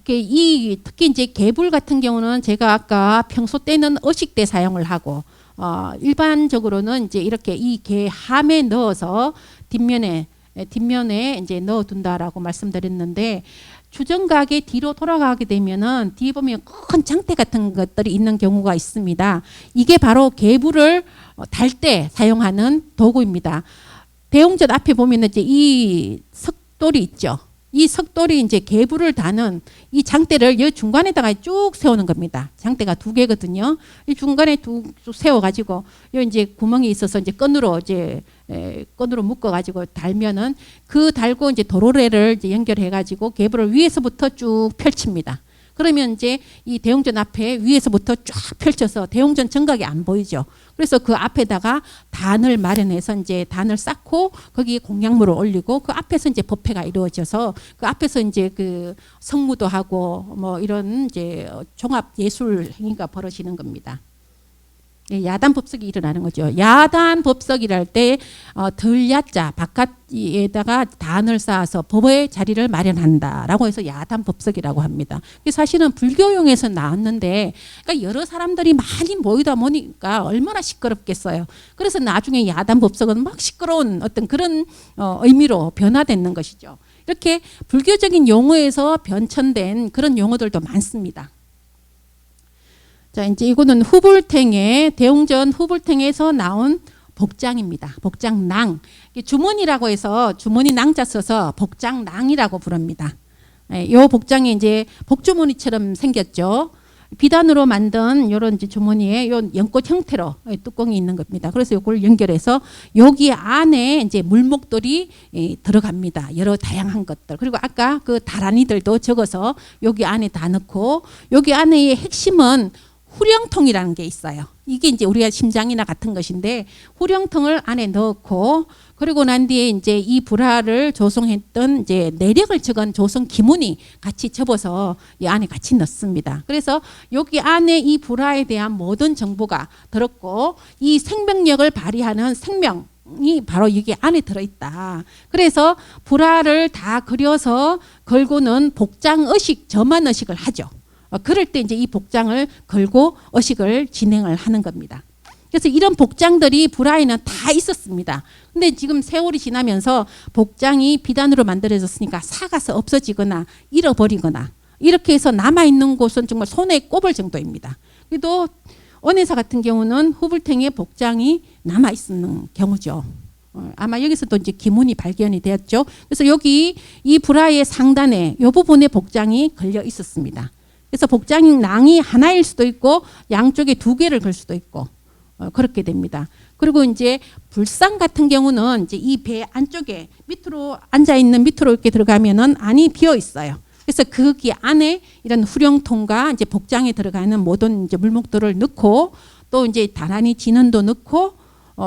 [SPEAKER 1] 이게 특히 이제 개불 같은 경우는 제가 아까 평소 때는 의식 때 사용을 하고 일반적으로는 이제 이렇게 이 개 함에 넣어서 뒷면에 이제 넣어둔다라고 말씀드렸는데, 주정각의 뒤로 돌아가게 되면은 뒤에 보면 큰 장대 같은 것들이 있는 경우가 있습니다. 이게 바로 계부를 달 때 사용하는 도구입니다. 대웅전 앞에 보면은 이제 이 석돌이 있죠. 이 석돌이 이제 계부를 다는 이 장대를 이 중간에다가 쭉 세우는 겁니다. 장대가 2개거든요. 이 중간에 쭉 세워가지고 요 이제 구멍이 있어서 이제 끈으로 묶어가지고 달면은 그 달고 이제 도로래를 이제 연결해가지고 계부를 위에서부터 쭉 펼칩니다. 그러면 이제 이 대웅전 앞에 위에서부터 쫙 펼쳐서 대웅전 정각이 안 보이죠. 그래서 그 앞에다가 단을 마련해서 이제 단을 쌓고 거기에 공약물을 올리고 그 앞에서 이제 법회가 이루어져서 그 앞에서 이제 그 성무도 하고 뭐 이런 이제 종합 예술 행위가 벌어지는 겁니다. 야단 법석이 일어나는 거죠. 야단 법석이랄 때 들야자 바깥에다가 단을 쌓아서 법의 자리를 마련한다라고 해서 야단 법석이라고 합니다. 사실은 불교용에서 나왔는데 그러니까 여러 사람들이 많이 모이다 보니까 얼마나 시끄럽겠어요. 그래서 나중에 야단 법석은 막 시끄러운 어떤 그런 의미로 변화되는 것이죠. 이렇게 불교적인 용어에서 변천된 그런 용어들도 많습니다. 자, 이제 이거는 후불탱의 대웅전 후불탱에서 나온 복장입니다. 복장낭. 주머니라고 해서 주머니 낭자 써서 복장낭이라고 부릅니다. 이 복장이 이제 복주머니처럼 생겼죠. 비단으로 만든 이런 이제 주머니에 요 연꽃 형태로 뚜껑이 있는 겁니다. 그래서 이걸 연결해서 여기 안에 이제 물목돌이 들어갑니다. 여러 다양한 것들. 그리고 아까 그 다란이들도 적어서 여기 안에 다 넣고 여기 안에의 핵심은 후령통이라는 게 있어요. 이게 이제 우리가 심장이나 같은 것인데 후령통을 안에 넣고 그리고 난 뒤에 이제 이 불화를 조성했던 이제 내력을 적은 조성 기문이 같이 접어서 이 안에 같이 넣습니다. 그래서 여기 안에 이 불화에 대한 모든 정보가 들었고 이 생명력을 발휘하는 생명이 바로 여기 안에 들어있다. 그래서 불화를 다 그려서 걸고는 복장의식, 점안의식을 하죠. 그럴 때 이제 이 복장을 걸고 의식을 진행을 하는 겁니다. 그래서 이런 복장들이 불화에는 다 있었습니다. 근데 지금 세월이 지나면서 복장이 비단으로 만들어졌으니까 삭아서 없어지거나 잃어버리거나 이렇게 해서 남아있는 곳은 정말 손에 꼽을 정도입니다. 그래도 원해사 같은 경우는 후불탱의 복장이 남아있는 경우죠. 아마 여기서도 이제 기문이 발견이 되었죠. 그래서 여기 이 불화의 상단에 이 부분에 복장이 걸려 있었습니다. 그래서 복장낭이 하나일 수도 있고 양쪽에 2개를 걸 수도 있고 그렇게 됩니다. 그리고 이제 불상 같은 경우는 이제 이 배 안쪽에 밑으로 앉아 있는 밑으로 이렇게 들어가면은 안이 비어 있어요. 그래서 거기 안에 이런 후령통과 이제 복장에 들어가는 모든 이제 물목들을 넣고 또 이제 다란이 진원도 넣고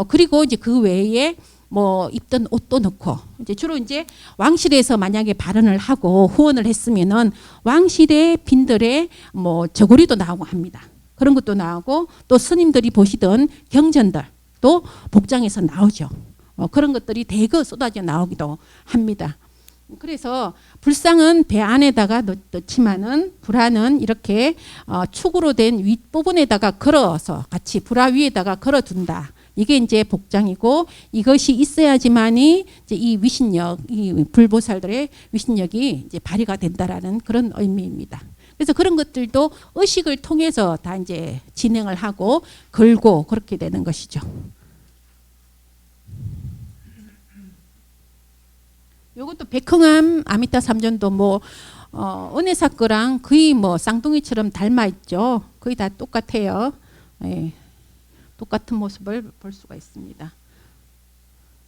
[SPEAKER 1] 그리고 이제 그 외에 뭐 입던 옷도 넣고 이제 주로 이제 왕실에서 만약에 발언을 하고 후원을 했으면은 왕실의 빈들의 뭐 저고리도 나오고 합니다. 그런 것도 나오고 또 스님들이 보시던 경전들도 복장에서 나오죠. 그런 것들이 대거 쏟아져 나오기도 합니다. 그래서 불상은 배 안에다가 넣지만은 불화는 이렇게 축으로 된 윗부분에다가 걸어서 같이 불화 위에다가 걸어둔다. 이게 이제 복장이고 이것이 있어야지만이 이제 이 위신력, 이 불보살들의 위신력이 이제 발휘가 된다라는 그런 의미입니다. 그래서 그런 것들도 의식을 통해서 다 이제 진행을 하고 걸고 그렇게 되는 것이죠. 요것도 백흥암 아미타 삼전도 뭐 은혜사 거랑 거의 뭐 쌍둥이처럼 닮아 있죠. 거의 다 똑같아요. 예. 똑같은 모습을 볼 수가 있습니다.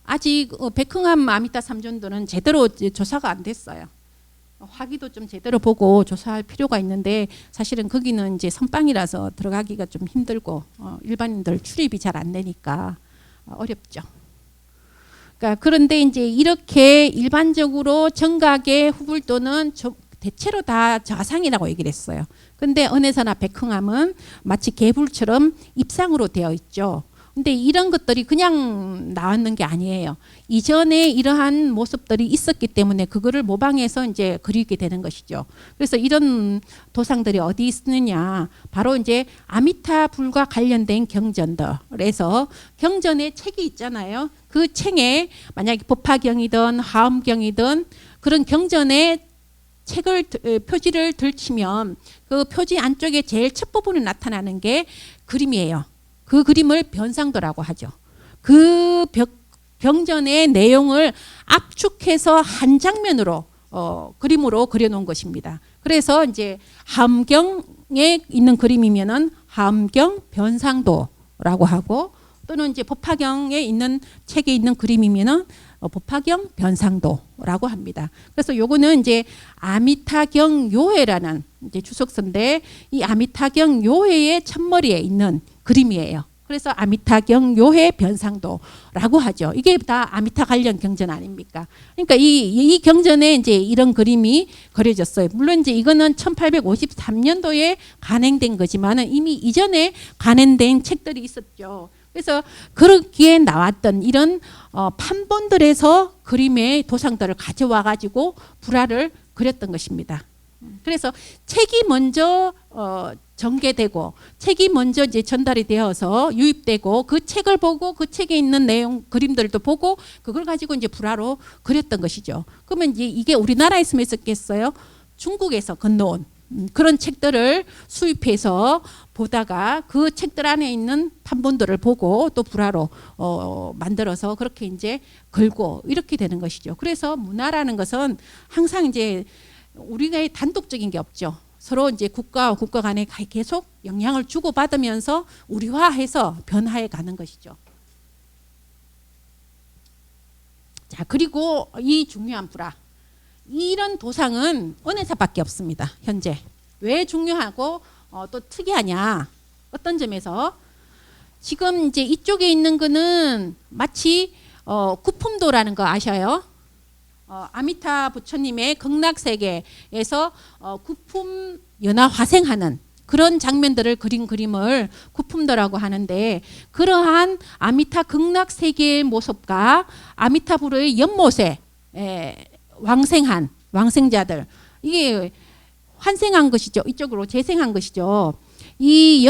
[SPEAKER 1] 아직 백흥암 아미타 삼전도는 제대로 조사가 안 됐어요. 화기도 좀 제대로 보고 조사할 필요가 있는데 사실은 거기는 이제 선방이라서 들어가기가 좀 힘들고 일반인들 출입이 잘 안 되니까 어렵죠. 그러니까 그런데 이제 이렇게 일반적으로 정각의 후불도는 대체로 다 좌상이라고 얘기를 했어요. 근데 은혜사나 백흥암은 마치 개불처럼 입상으로 되어 있죠. 근데 이런 것들이 그냥 나왔는 게 아니에요. 이전에 이러한 모습들이 있었기 때문에 그거를 모방해서 이제 그리게 되는 것이죠. 그래서 이런 도상들이 어디 있느냐? 바로 이제 아미타불과 관련된 경전들에서 경전의 책이 있잖아요. 그 책에 만약에 법화경이든 화엄경이든 그런 경전의 표지를 들치면 그 표지 안쪽에 제일 첫 부분에 나타나는 게 그림이에요. 그 그림을 변상도라고 하죠. 그 병전의 내용을 압축해서 한 장면으로 그림으로 그려놓은 것입니다. 그래서 이제 함경에 있는 그림이면은 함경 변상도라고 하고, 또는 이제 법화경에 있는 책에 있는 그림이면은 법화경 변상도라고 합니다. 그래서 요거는 이제 아미타경 요회라는 이제 주석서인데, 이 아미타경 요회의 첫머리에 있는 그림이에요. 그래서 아미타경 요회 변상도라고 하죠. 이게 다 아미타 관련 경전 아닙니까? 그러니까 이 경전에 이제 이런 그림이 그려졌어요. 물론 이제 이거는 1853년도에 간행된 거지만은 이미 이전에 간행된 책들이 있었죠. 그래서 그러기에 나왔던 이런 판본들에서 그림의 도상들을 가져와 가지고 불화를 그렸던 것입니다. 그래서 책이 먼저 전개되고, 책이 먼저 이제 전달이 되어서 유입되고, 그 책을 보고 그 책에 있는 내용 그림들도 보고 그걸 가지고 이제 불화로 그렸던 것이죠. 그러면 이제 이게 우리나라에서만 있었겠어요? 중국에서 건너온 그런 책들을 수입해서 보다가 그 책들 안에 있는 판본들을 보고 또 불화로 만들어서 그렇게 이제 걸고 이렇게 되는 것이죠. 그래서 문화라는 것은 항상 이제 우리가 단독적인 게 없죠. 서로 이제 국가와 국가 간에 계속 영향을 주고 받으면서 우리화해서 변화해 가는 것이죠. 자, 그리고 이 중요한 불화, 이런 도상은 은혜사밖에 없습니다. 현재 왜 중요하고 또 특이하냐? 어떤 점에서 지금 이제 이쪽에 있는 거는 마치 구품도라는 거 아셔요? 아미타 부처님의 극락세계에서 구품 연화 화생하는 그런 장면들을 그린 그림을 구품도라고 하는데, 그러한 아미타 극락세계의 모습과 아미타불의 연못에 왕생한 왕생자들, 이게 환생한 것이죠. 이쪽으로 재생한 것이죠. 이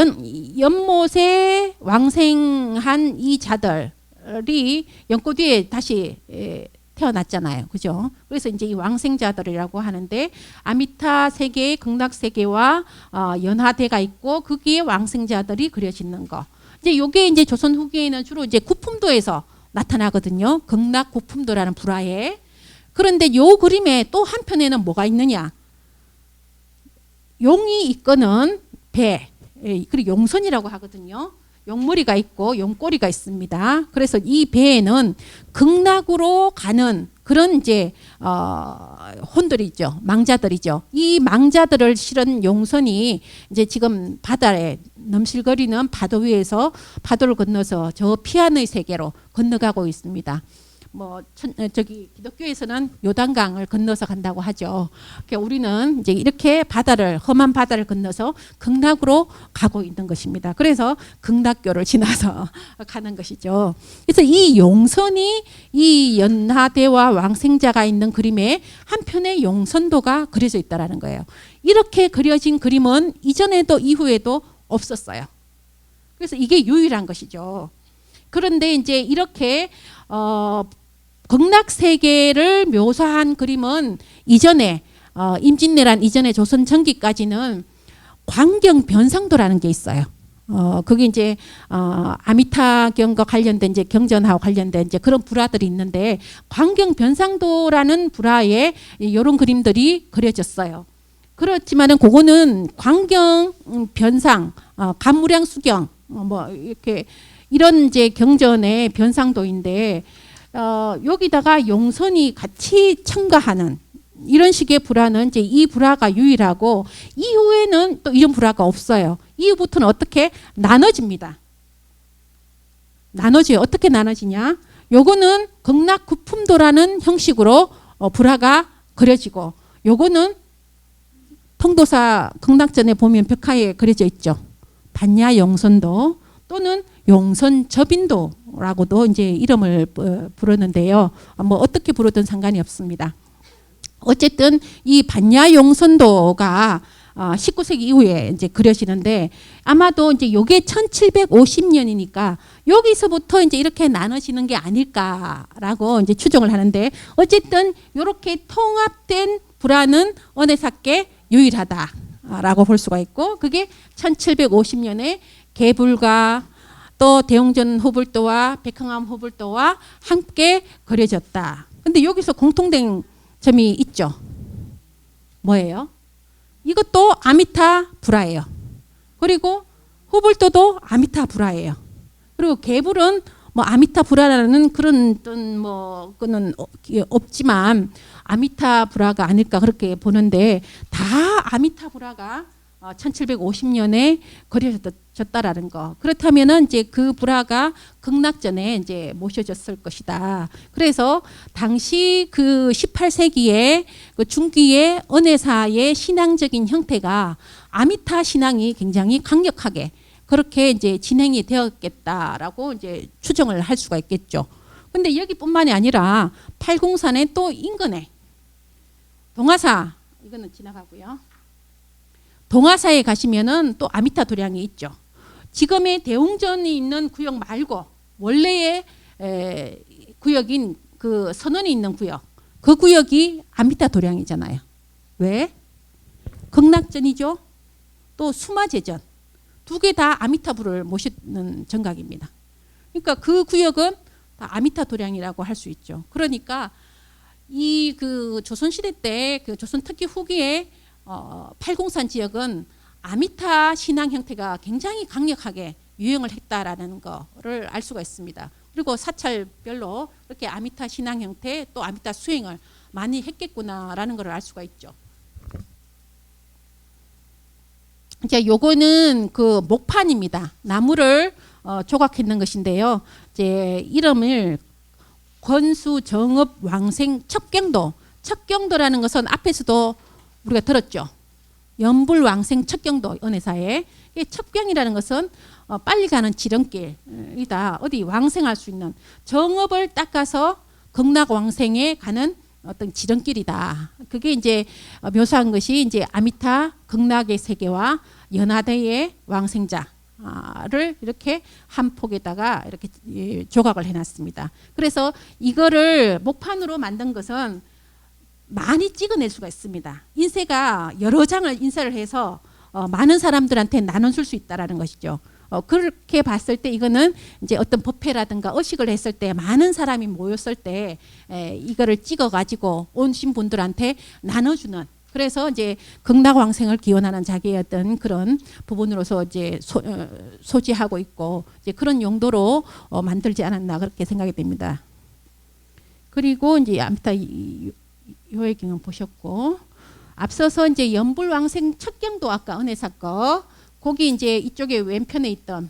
[SPEAKER 1] 연못에 왕생한 이 자들이 연꽃 위에 다시 태어났잖아요. 그죠? 그래서 이제 이 왕생자들이라고 하는데, 아미타 세계의 극락 세계와 연화대가 있고 거기에 왕생자들이 그려지는 거. 이제 요게 이제 조선 후기에는 주로 이제 구품도에서 나타나거든요. 극락 구품도라는 불화에. 그런데 요 그림에 또 한편에는 뭐가 있느냐? 용이 이끄는 배, 그리고 용선이라고 하거든요. 용머리가 있고 용꼬리가 있습니다. 그래서 이 배에는 극락으로 가는 그런 이제 혼들이죠. 망자들이죠. 이 망자들을 실은 용선이 이제 지금 바다에 넘실거리는 파도 위에서 파도를 건너서 저 피안의 세계로 건너가고 있습니다. 뭐 저기 기독교에서는 요단강을 건너서 간다고 하죠. 그러니까 우리는 이제 이렇게 바다를, 험한 바다를 건너서 극락으로 가고 있는 것입니다. 그래서 극락교를 지나서 가는 것이죠. 그래서 이 용선이 이 연하대와 왕생자가 있는 그림에 한편의 용선도가 그려져 있다라는 거예요. 이렇게 그려진 그림은 이전에도 이후에도 없었어요. 그래서 이게 유일한 것이죠. 그런데 이제 이렇게 극락 세계를 묘사한 그림은 이전에 임진왜란 이전에 조선 전기까지는 광경 변상도라는 게 있어요. 그게 이제 아미타경과 관련된 이제 경전하고 관련된 이제 그런 불화들이 있는데, 광경 변상도라는 불화에 이런 그림들이 그려졌어요. 그렇지만은 그거는 광경 변상, 간무량 수경 뭐 이렇게 이런 이제 경전의 변상도인데, 여기다가 용선이 같이 첨가하는 이런 식의 불화는 이제 이 불화가 유일하고, 이후에는 또 이런 불화가 없어요. 이후부터는 어떻게 나눠집니다. 나눠져요. 어떻게 나눠지냐? 요거는 극락 구품도라는 형식으로 불화가 그려지고, 요거는 통도사 극락전에 보면 벽화에 그려져 있죠. 반야 용선도 또는 용선 접인도라고도 이제 이름을 부르는데요. 뭐 어떻게 부르든 상관이 없습니다. 어쨌든 이 반야 용선도가 19세기 이후에 이제 그려지는데, 아마도 이제 요게 1750년이니까 여기서부터 이제 이렇게 나눠지는 게 아닐까라고 이제 추정을 하는데, 어쨌든 이렇게 통합된 불화는 은혜사께 유일하다라고 볼 수가 있고, 그게 1750년에 개불과 또 대웅전 호불도와 백항암 호불도와 함께 그려졌다. 근데 여기서 공통된 점이 있죠. 뭐예요? 이것도 아미타 불화예요. 그리고 호불도도 아미타 불화예요. 그리고 개불은 뭐 아미타 불화라는 그런 어떤 뭐 그는 없지만 아미타 불화가 아닐까 그렇게 보는데, 다 아미타 불화가 1750년에 그려졌다라는 거. 그렇다면은 이제 그 불화가 극락전에 이제 모셔졌을 것이다. 그래서 당시 그 18세기에 그 중기의 은혜사의 신앙적인 형태가 아미타 신앙이 굉장히 강력하게 그렇게 이제 진행이 되었겠다라고 이제 추정을 할 수가 있겠죠. 근데 여기뿐만이 아니라 팔공산의 또 인근에 동화사, 이거는 지나가고요. 동화사에 가시면은 또 아미타 도량이 있죠. 지금의 대웅전이 있는 구역 말고 원래의 구역인 그 선원이 있는 구역, 그 구역이 아미타 도량이잖아요. 왜? 극락전이죠. 또 수마제전, 두 개 다 아미타불을 모시는 정각입니다. 그러니까 그 구역은 다 아미타 도량이라고 할 수 있죠. 그러니까 이 그 조선시대 때 그 조선 특히 후기에 팔공산 지역은 아미타 신앙 형태가 굉장히 강력하게 유행을 했다라는 거를 알 수가 있습니다. 그리고 사찰별로 이렇게 아미타 신앙 형태 또 아미타 수행을 많이 했겠구나라는 것을 알 수가 있죠. 이제 요거는 그 목판입니다. 나무를 조각했는 것인데요. 이제 이름을 권수정업 왕생 첩경도. 첩경도라는 것은 앞에서도 우리가 들었죠. 연불왕생 첩경도 은혜사에. 첩경이라는 것은 빨리 가는 지름길이다. 어디 왕생할 수 있는 정업을 닦아서 극락왕생에 가는 어떤 지름길이다. 그게 이제 묘사한 것이 이제 아미타 극락의 세계와 연하대의 왕생자를 이렇게 한 폭에다가 이렇게 조각을 해놨습니다. 그래서 이거를 목판으로 만든 것은 많이 찍어낼 수가 있습니다. 인쇄가 여러 장을 인쇄를 해서 많은 사람들한테 나눠줄 수 있다라는 것이죠. 그렇게 봤을 때 이거는 이제 어떤 법회라든가 의식을 했을 때 많은 사람이 모였을 때 이거를 찍어가지고 오신 분들한테 나눠주는, 그래서 이제 극락왕생을 기원하는 자기의 어떤 그런 부분으로서 이제 소지하고 있고 이제 그런 용도로 만들지 않았나 그렇게 생각이 됩니다. 그리고 이제 아미타 요해경은 보셨고, 앞서서 이제 연불왕생 첩경도 아까 은혜사 거 거기 이제 이쪽에 왼편에 있던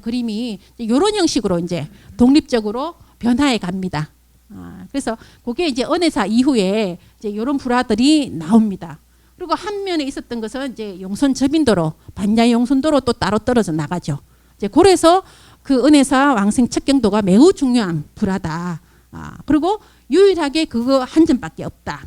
[SPEAKER 1] 그림이 이런 형식으로 이제 독립적으로 변화해 갑니다. 그래서 그게 이제 은혜사 이후에 이제 이런 불화들이 나옵니다. 그리고 한 면에 있었던 것은 이제 용선 접인도로 반야 용선도로 또 따로 떨어져 나가죠. 이제 그래서 그 은혜사 왕생 첩경도가 매우 중요한 불화다. 그리고 유일하게 그거 한 점밖에 없다.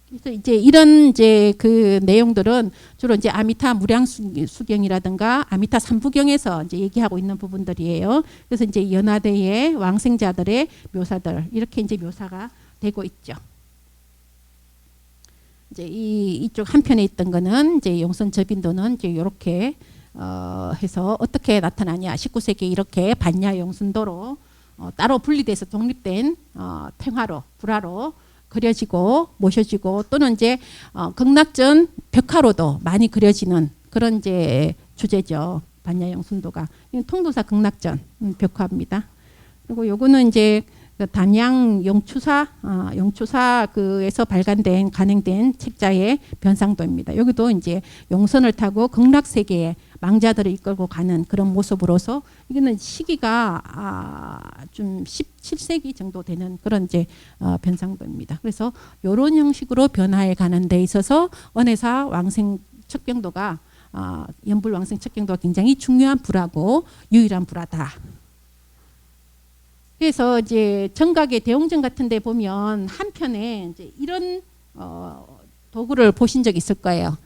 [SPEAKER 1] 그래서 이제 이런 이제 그 내용들은 주로 이제 아미타 무량수경이라든가 아미타 삼부경에서 이제 얘기하고 있는 부분들이에요. 그래서 이제 연하대의 왕생자들의 묘사들 이렇게 이제 묘사가 되고 있죠. 이제 이쪽 한편에 있던 거는 이제 용선 접인도는 이제 이렇게 해서 어떻게 나타나냐. 19세기 이렇게 반야 용선도로 따로 분리돼서 독립된 탱화로 불화로 그려지고 모셔지고 또는 이제 극락전 벽화로도 많이 그려지는 그런 이제 주제죠. 반야용순도가 통도사 극락전 벽화입니다. 그리고 요거는 이제 그 단양 용추사 그에서 발간된 간행된 책자의 변상도입니다. 여기도 이제 용선을 타고 극락 세계에 망자들을 이끌고 가는 그런 모습으로서 이거는 시기가 좀 17세기 정도 되는 그런 이제 변상도입니다. 그래서 이런 형식으로 변화해 가는 데 있어서 은혜사 왕생 첩경도가 연불 왕생 첩경도가 굉장히 중요한 불화고 유일한 불화다. 그래서 이제 정각의 대웅전 같은 데 보면 한편에 이제 이런 도구를 보신 적 있을 거예요.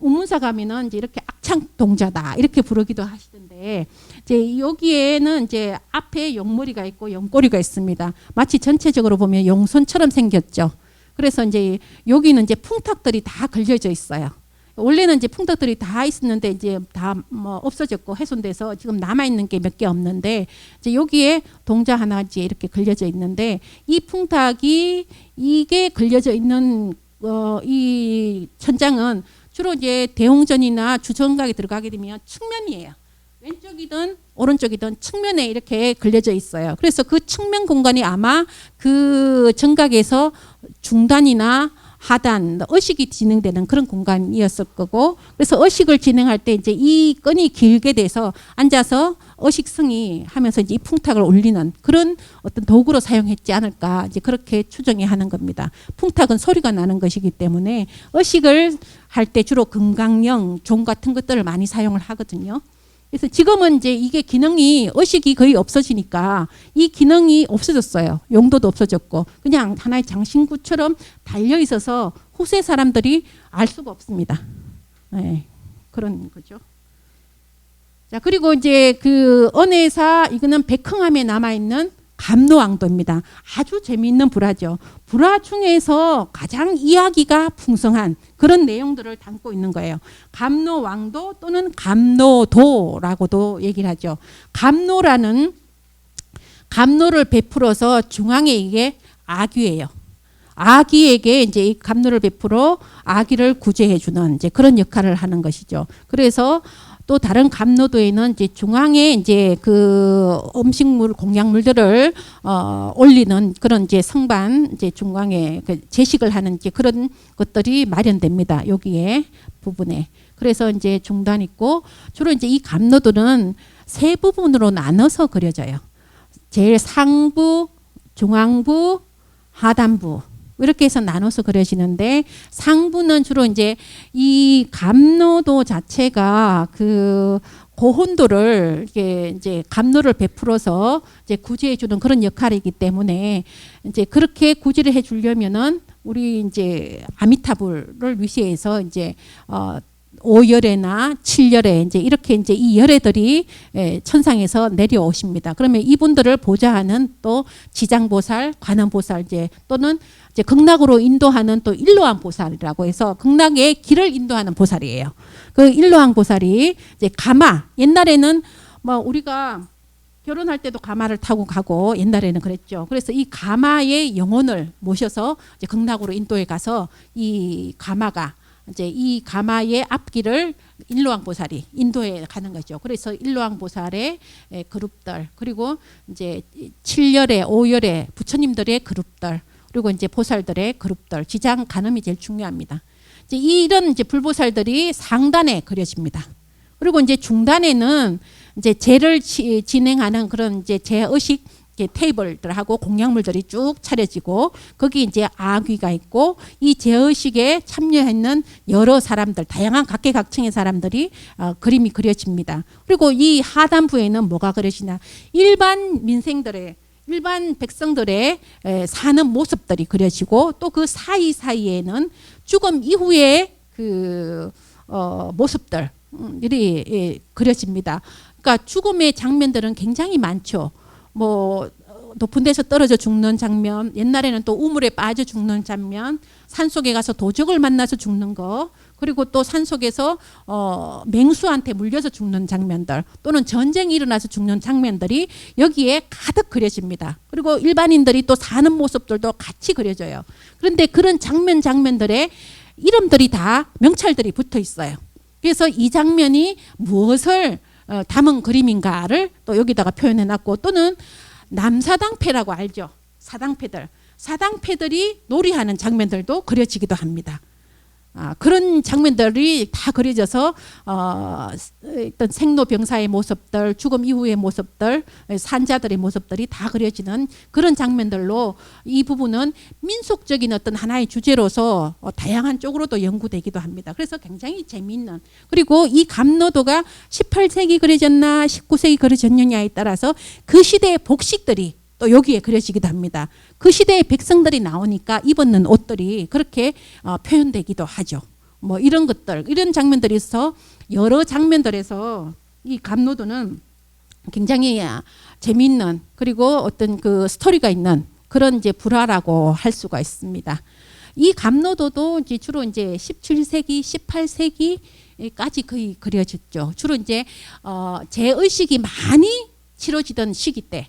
[SPEAKER 1] 우문사 가면은 이제 이렇게 합창동자다 이렇게 부르기도 하시던데, 이제 여기에는 이제 앞에 용머리가 있고 용꼬리가 있습니다. 마치 전체적으로 보면 용손처럼 생겼죠. 그래서 이제 여기는 이제 풍탁들이 다 걸려져 있어요. 원래는 이제 풍탁들이 다 있었는데 이제 다 뭐 없어졌고 훼손돼서 지금 남아 있는 게 몇 개 없는데, 이제 여기에 동자 하나 이제 이렇게 걸려져 있는데, 이 풍탁이 이게 걸려져 있는 이 천장은 주로 이제 대웅전이나 주정각에 들어가게 되면 측면이에요. 왼쪽이든 오른쪽이든 측면에 이렇게 걸려져 있어요. 그래서 그 측면 공간이 아마 그 정각에서 중단이나 하단, 의식이 진행되는 그런 공간이었을 거고, 그래서 의식을 진행할 때 이제 이 끈이 길게 돼서 앉아서 의식승이 하면서 이제 이 풍탁을 올리는 그런 어떤 도구로 사용했지 않을까, 이제 그렇게 추정이 하는 겁니다. 풍탁은 소리가 나는 것이기 때문에 의식을 할 때 주로 금강령, 종 같은 것들을 많이 사용을 하거든요. 그래서 지금은 이제 이게 기능이, 의식이 거의 없어지니까 이 기능이 없어졌어요. 용도도 없어졌고 그냥 하나의 장신구처럼 달려 있어서 후세 사람들이 알 수가 없습니다. 네, 그런 거죠. 자, 그리고 이제 그 은혜사, 이거는 백흥암에 남아 있는 감노왕도입니다. 아주 재미있는 불화죠. 불화 중에서 가장 이야기가 풍성한 그런 내용들을 담고 있는 거예요. 감노왕도 또는 감노도라고도 얘기를 하죠. 감노를 베풀어서 중앙에 이게 아귀예요. 아귀에게 이제 이 감노를 베풀어 아귀를 구제해 주는 이제 그런 역할을 하는 것이죠. 그래서 또 다른 감노도에는 이제 중앙에 이제 그 음식물, 공약물들을 올리는 그런 이제 성반, 이제 중앙에 그 제식을 하는 이제 그런 것들이 마련됩니다. 여기에 부분에. 그래서 이제 중단 있고, 주로 이제 이 감노도는 세 부분으로 나눠서 그려져요. 제일 상부, 중앙부, 하단부. 이렇게 해서 나눠서 그려지는데, 상부는 주로 이제 이 감노도 자체가 그 고혼도를 이제 감노를 베풀어서 이제 구제해 주는 그런 역할이기 때문에, 이제 그렇게 구제를 해 주려면은 우리 이제 아미타불을 위시해서 이제 5열애나 7열애 이제 이렇게 이제 이 열애들이 천상에서 내려오십니다. 그러면 이분들을 보좌하는 또 지장보살, 관음보살 이제 또는 이제 극락으로 인도하는 또 일로왕 보살이라고 해서 극락의 길을 인도하는 보살이에요. 그 일로왕 보살이 이제 가마, 옛날에는 뭐 우리가 결혼할 때도 가마를 타고 가고 옛날에는 그랬죠. 그래서 이 가마의 영혼을 모셔서 이제 극락으로 인도에 가서 이 가마가 이제 이 가마의 앞길을 일로왕 보살이 인도에 가는 거죠. 그래서 일로왕 보살의 그룹들, 그리고 이제 7열의 5열의 부처님들의 그룹들, 그리고 이제 보살들의 그룹들, 지장 간음이 제일 중요합니다. 이제 이런 이제 불보살들이 상단에 그려집니다. 그리고 이제 중단에는 이제 제를 진행하는 그런 이제 제의식 테이블들하고 공약물들이 쭉 차려지고, 거기 이제 아귀가 있고, 이 제의식에 참여했는 여러 사람들, 다양한 각계각층의 사람들이 그림이 그려집니다. 그리고 이 하단부에는 뭐가 그려지나, 일반 민생들의, 일반 백성들의 사는 모습들이 그려지고, 또 그 사이사이에는 죽음 이후의 그 모습들이 그려집니다. 그러니까 죽음의 장면들은 굉장히 많죠. 뭐 높은 데서 떨어져 죽는 장면, 옛날에는 또 우물에 빠져 죽는 장면, 산속에 가서 도적을 만나서 죽는 거, 그리고 또 산속에서 맹수한테 물려서 죽는 장면들, 또는 전쟁이 일어나서 죽는 장면들이 여기에 가득 그려집니다. 그리고 일반인들이 또 사는 모습들도 같이 그려져요. 그런데 그런 장면들의 이름들이 다 명찰들이 붙어 있어요. 그래서 이 장면이 무엇을 담은 그림인가를 또 여기다가 표현해 놨고, 또는 남사당패라고 알죠? 사당패들이 놀이하는 장면들도 그려지기도 합니다. 그런 장면들이 다 그려져서 어떤 생로병사의 모습들, 죽음 이후의 모습들, 산자들의 모습들이 다 그려지는 그런 장면들로, 이 부분은 민속적인 어떤 하나의 주제로서 다양한 쪽으로도 연구되기도 합니다. 그래서 굉장히 재미있는, 그리고 이 감노도가 18세기 그려졌나 19세기 그려졌느냐에 따라서 그 시대의 복식들이 또 여기에 그려지기도 합니다. 그 시대의 백성들이 나오니까 입었는 옷들이 그렇게 표현되기도 하죠. 뭐 이런 것들, 이런 장면들이 있어 여러 장면들에서 이 감로도는 굉장히 재미있는 그리고 어떤 그 스토리가 있는 그런 이제 불화라고 할 수가 있습니다. 이 감로도도 이제 주로 이제 17세기, 18세기까지 거의 그려졌죠. 주로 이제 제의식이 많이 치러지던 시기 때,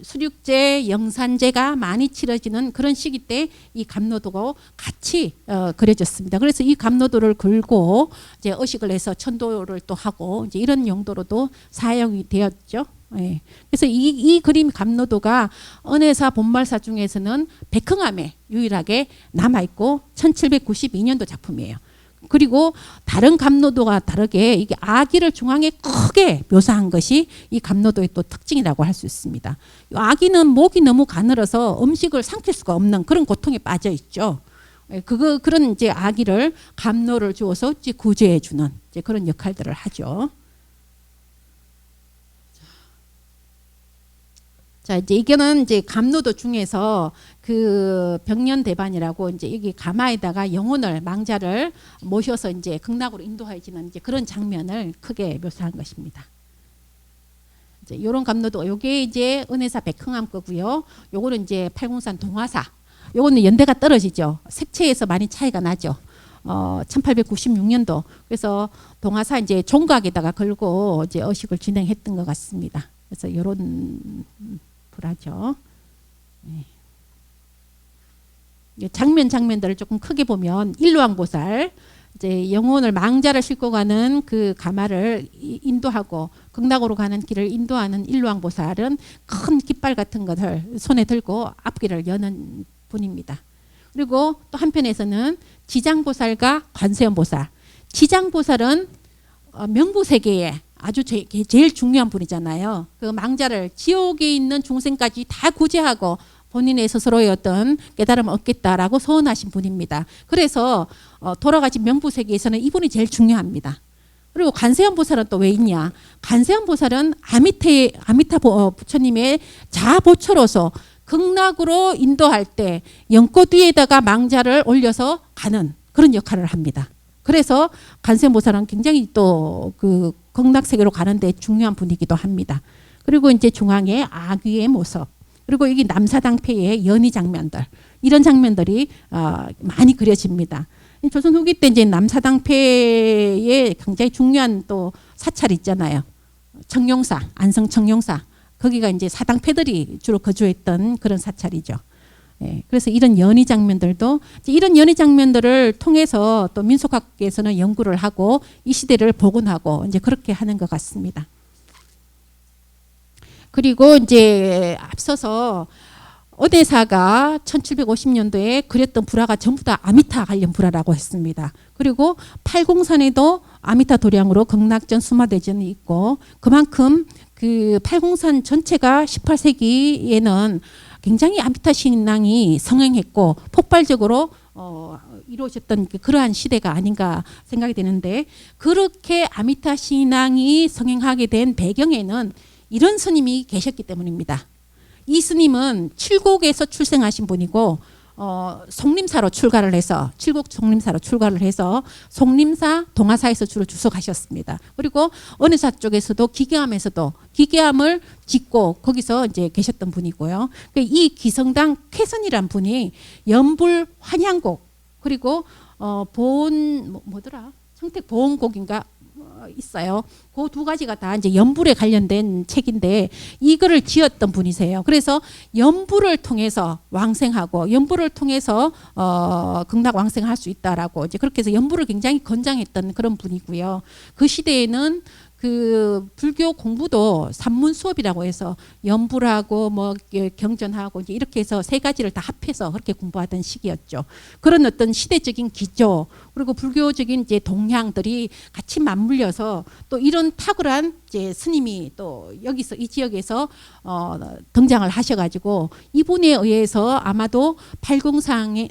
[SPEAKER 1] 수륙제, 영산제가 많이 치러지는 그런 시기 때 이 감로도가 같이 그려졌습니다. 그래서 이 감로도를 걸고 이제 의식을 해서 천도를 또 하고 이제 이런 용도로도 사용이 되었죠. 예. 그래서 이 그림 감로도가 은혜사 본말사 중에서는 백흥암에 유일하게 남아 있고 1792년도 작품이에요. 그리고 다른 감로도와 다르게 이게 아기를 중앙에 크게 묘사한 것이 이 감로도의 또 특징이라고 할 수 있습니다. 아기는 목이 너무 가늘어서 음식을 삼킬 수가 없는 그런 고통에 빠져 있죠. 그런 이제 아기를 감로를 주어서 이제 구제해 주는 이제 그런 역할들을 하죠. 자, 이제 이거는 이제 감로도 중에서 그 병련대반이라고 이제 여기 가마에다가 영혼을 망자를 모셔서 이제 극락으로 인도해지는 이제 그런 장면을 크게 묘사한 것입니다. 이제 이런 감로도 요게 이제 은혜사 백흥암 거고요. 요거는 이제 팔공산 동화사. 요거는 연대가 떨어지죠. 색채에서 많이 차이가 나죠. 1896년도. 그래서 동화사 이제 종각에다가 걸고 이제 의식을 진행했던 것 같습니다. 그래서 요런 불화죠. 네. 장면들을 조금 크게 보면 일왕보살 이제 영혼을 망자를 싣고 가는 그 가마를 인도하고 극락으로 가는 길을 인도하는 일왕보살은 큰 깃발 같은 것을 손에 들고 앞길을 여는 분입니다. 그리고 또 한편에서는 지장보살과 관세음보살. 지장보살은 명부세계에 아주 제일 중요한 분이잖아요. 그 망자를 지옥에 있는 중생까지 다 구제하고 본인의 스스로의 어떤 깨달음을 얻겠다라고 소원하신 분입니다. 그래서 돌아가신 명부세계에서는 이분이 제일 중요합니다. 그리고 관세음보살은 또 왜 있냐? 관세음보살은 아미타 부처님의 자보처로서 극락으로 인도할 때 연꽃 위에다가 망자를 올려서 가는 그런 역할을 합니다. 그래서 관세음보살은 굉장히 또 그 극락세계로 가는데 중요한 분이기도 합니다. 그리고 이제 중앙에 아귀의 모습, 그리고 여기 남사당패의 연희 장면들, 이런 장면들이 많이 그려집니다. 조선 후기 때 이제 남사당패의 굉장히 중요한 또 사찰이 있잖아요. 청룡사, 안성 청룡사. 거기가 이제 사당패들이 주로 거주했던 그런 사찰이죠. 예, 그래서 이런 연희 장면들도 이런 연희 장면들을 통해서 또 민속학에서는 연구를 하고 이 시대를 복원하고 이제 그렇게 하는 것 같습니다. 그리고 이제 앞서서 어대사가 1750년도에 그렸던 불화가 전부 다 아미타 관련 불화라고 했습니다. 그리고 팔공산에도 아미타 도량으로 극락전 수마대전이 있고 그만큼 그 팔공산 전체가 18세기에는 굉장히 아미타 신앙이 성행했고 폭발적으로 이루어졌던 그러한 시대가 아닌가 생각이 되는데, 그렇게 아미타 신앙이 성행하게 된 배경에는 이런 스님이 계셨기 때문입니다. 이 스님은 칠곡에서 출생하신 분이고 송림사로 출가를 해서 칠곡 송림사로 출가를 해서 송림사 동화사에서 주로 주석하셨습니다. 그리고 은혜사 쪽에서도 기계암에서도 기계암을 짓고 거기서 이제 계셨던 분이고요. 이 기성당 쾌선이란 분이 연불 환향곡 그리고 뭐더라 청택 보온곡인가 있어요. 그 두 가지가 다 이제 연불에 관련된 책인데 이거를 지었던 분이세요. 그래서 연불을 통해서 왕생하고 연불을 통해서 극락 왕생할 수 있다라고 이제 그렇게 해서 연불을 굉장히 권장했던 그런 분이고요. 그 시대에는 그 불교 공부도 산문 수업이라고 해서 연불하고 뭐 경전하고 이제 이렇게 해서 세 가지를 다 합해서 그렇게 공부하던 시기였죠. 그런 어떤 시대적인 기조 그리고 불교적인 이제 동향들이 같이 맞물려서 또 이런 탁월한 이제 스님이 또 여기서 이 지역에서 등장을 하셔가지고 이분에 의해서 아마도 팔공산의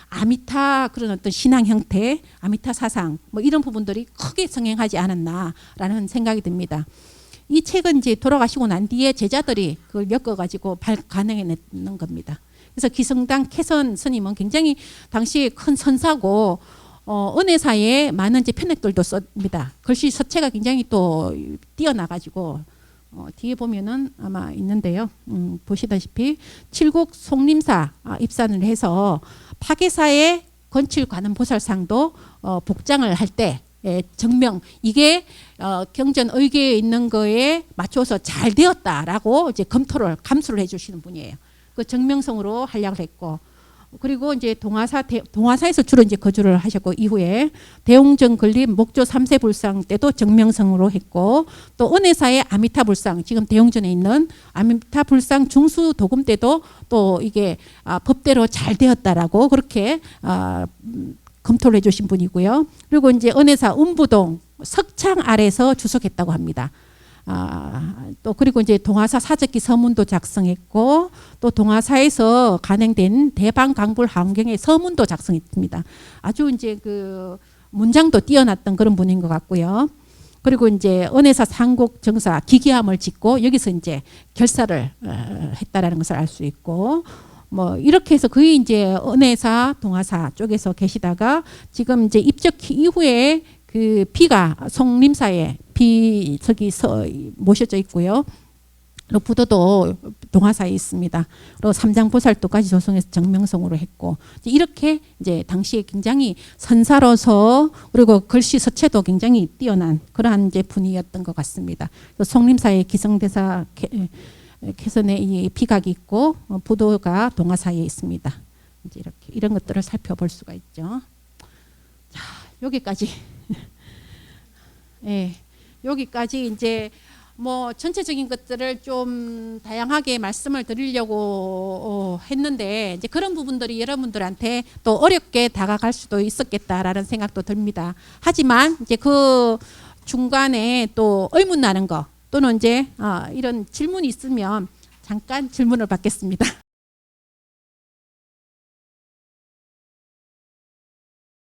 [SPEAKER 1] 아미타 그런 어떤 신앙 형태, 아미타 사상 뭐 이런 부분들이 크게 성행하지 않았나라는 생각이 듭니다. 이 책은 이제 돌아가시고 난 뒤에 제자들이 그걸 엮어가지고 가능해냈는 겁니다. 그래서 기성당 캐선 스님은 굉장히 당시 큰 선사고 은혜사에 많은 이제 편액들도 씁니다. 글씨 서체가 굉장히 또 뛰어나가지고 뒤에 보면은 아마 있는데요. 보시다시피 칠곡 송림사 입산을 해서 파괴사의 건칠 관음 보살상도 복장을 할 때 정명 이게 경전 의궤에 있는 거에 맞춰서 잘 되었다라고 이제 감수를 해주시는 분이에요. 그 정명성으로 한약을 했고, 그리고 이제 동화사에서 주로 이제 거주를 하셨고, 이후에 대웅정 건립 목조 3세 불상 때도 정명성으로 했고, 또 은혜사의 아미타 불상, 지금 대웅전에 있는 아미타 불상 중수 도금 때도 또 이게 법대로 잘 되었다라고 그렇게 검토를 해주신 분이고요. 그리고 이제 은혜사 운부동 석창 아래서 주석했다고 합니다. 또 그리고 이제 동화사 사적기 서문도 작성했고, 또 동화사에서 간행된 대방강불 하원경의 서문도 작성했습니다. 아주 이제 그 문장도 뛰어났던 그런 분인 것 같고요. 그리고 이제 은혜사 상곡 정사 기기함을 짓고 여기서 이제 결사를 했다라는 것을 알 수 있고, 뭐 이렇게 해서 거의 이제 은혜사 동화사 쪽에서 계시다가 지금 이제 입적 이후에 그 비가 송림사에 비석이 모셔져 있고요. 그리고 부도도 동화사에 있습니다. 그리고 삼장보살도까지 조성해서 정명성으로 했고, 이렇게 이제 당시에 굉장히 선사로서 그리고 글씨 서체도 굉장히 뛰어난 그러한 이제 분이었던 것 같습니다. 송림사의 기성대사 개선에 이 비각이 있고 부도가 동화사에 있습니다. 이제 이렇게 이런 것들을 살펴볼 수가 있죠. 자, 여기까지. 예, 여기까지 이제 뭐 전체적인 것들을 좀 다양하게 말씀을 드리려고 했는데, 이제 그런 부분들이 여러분들한테 또 어렵게 다가갈 수도 있었겠다라는 생각도 듭니다. 하지만 이제 그 중간에 또 의문 나는 거 또는 이제 이런 질문이 있으면 잠깐 질문을 받겠습니다.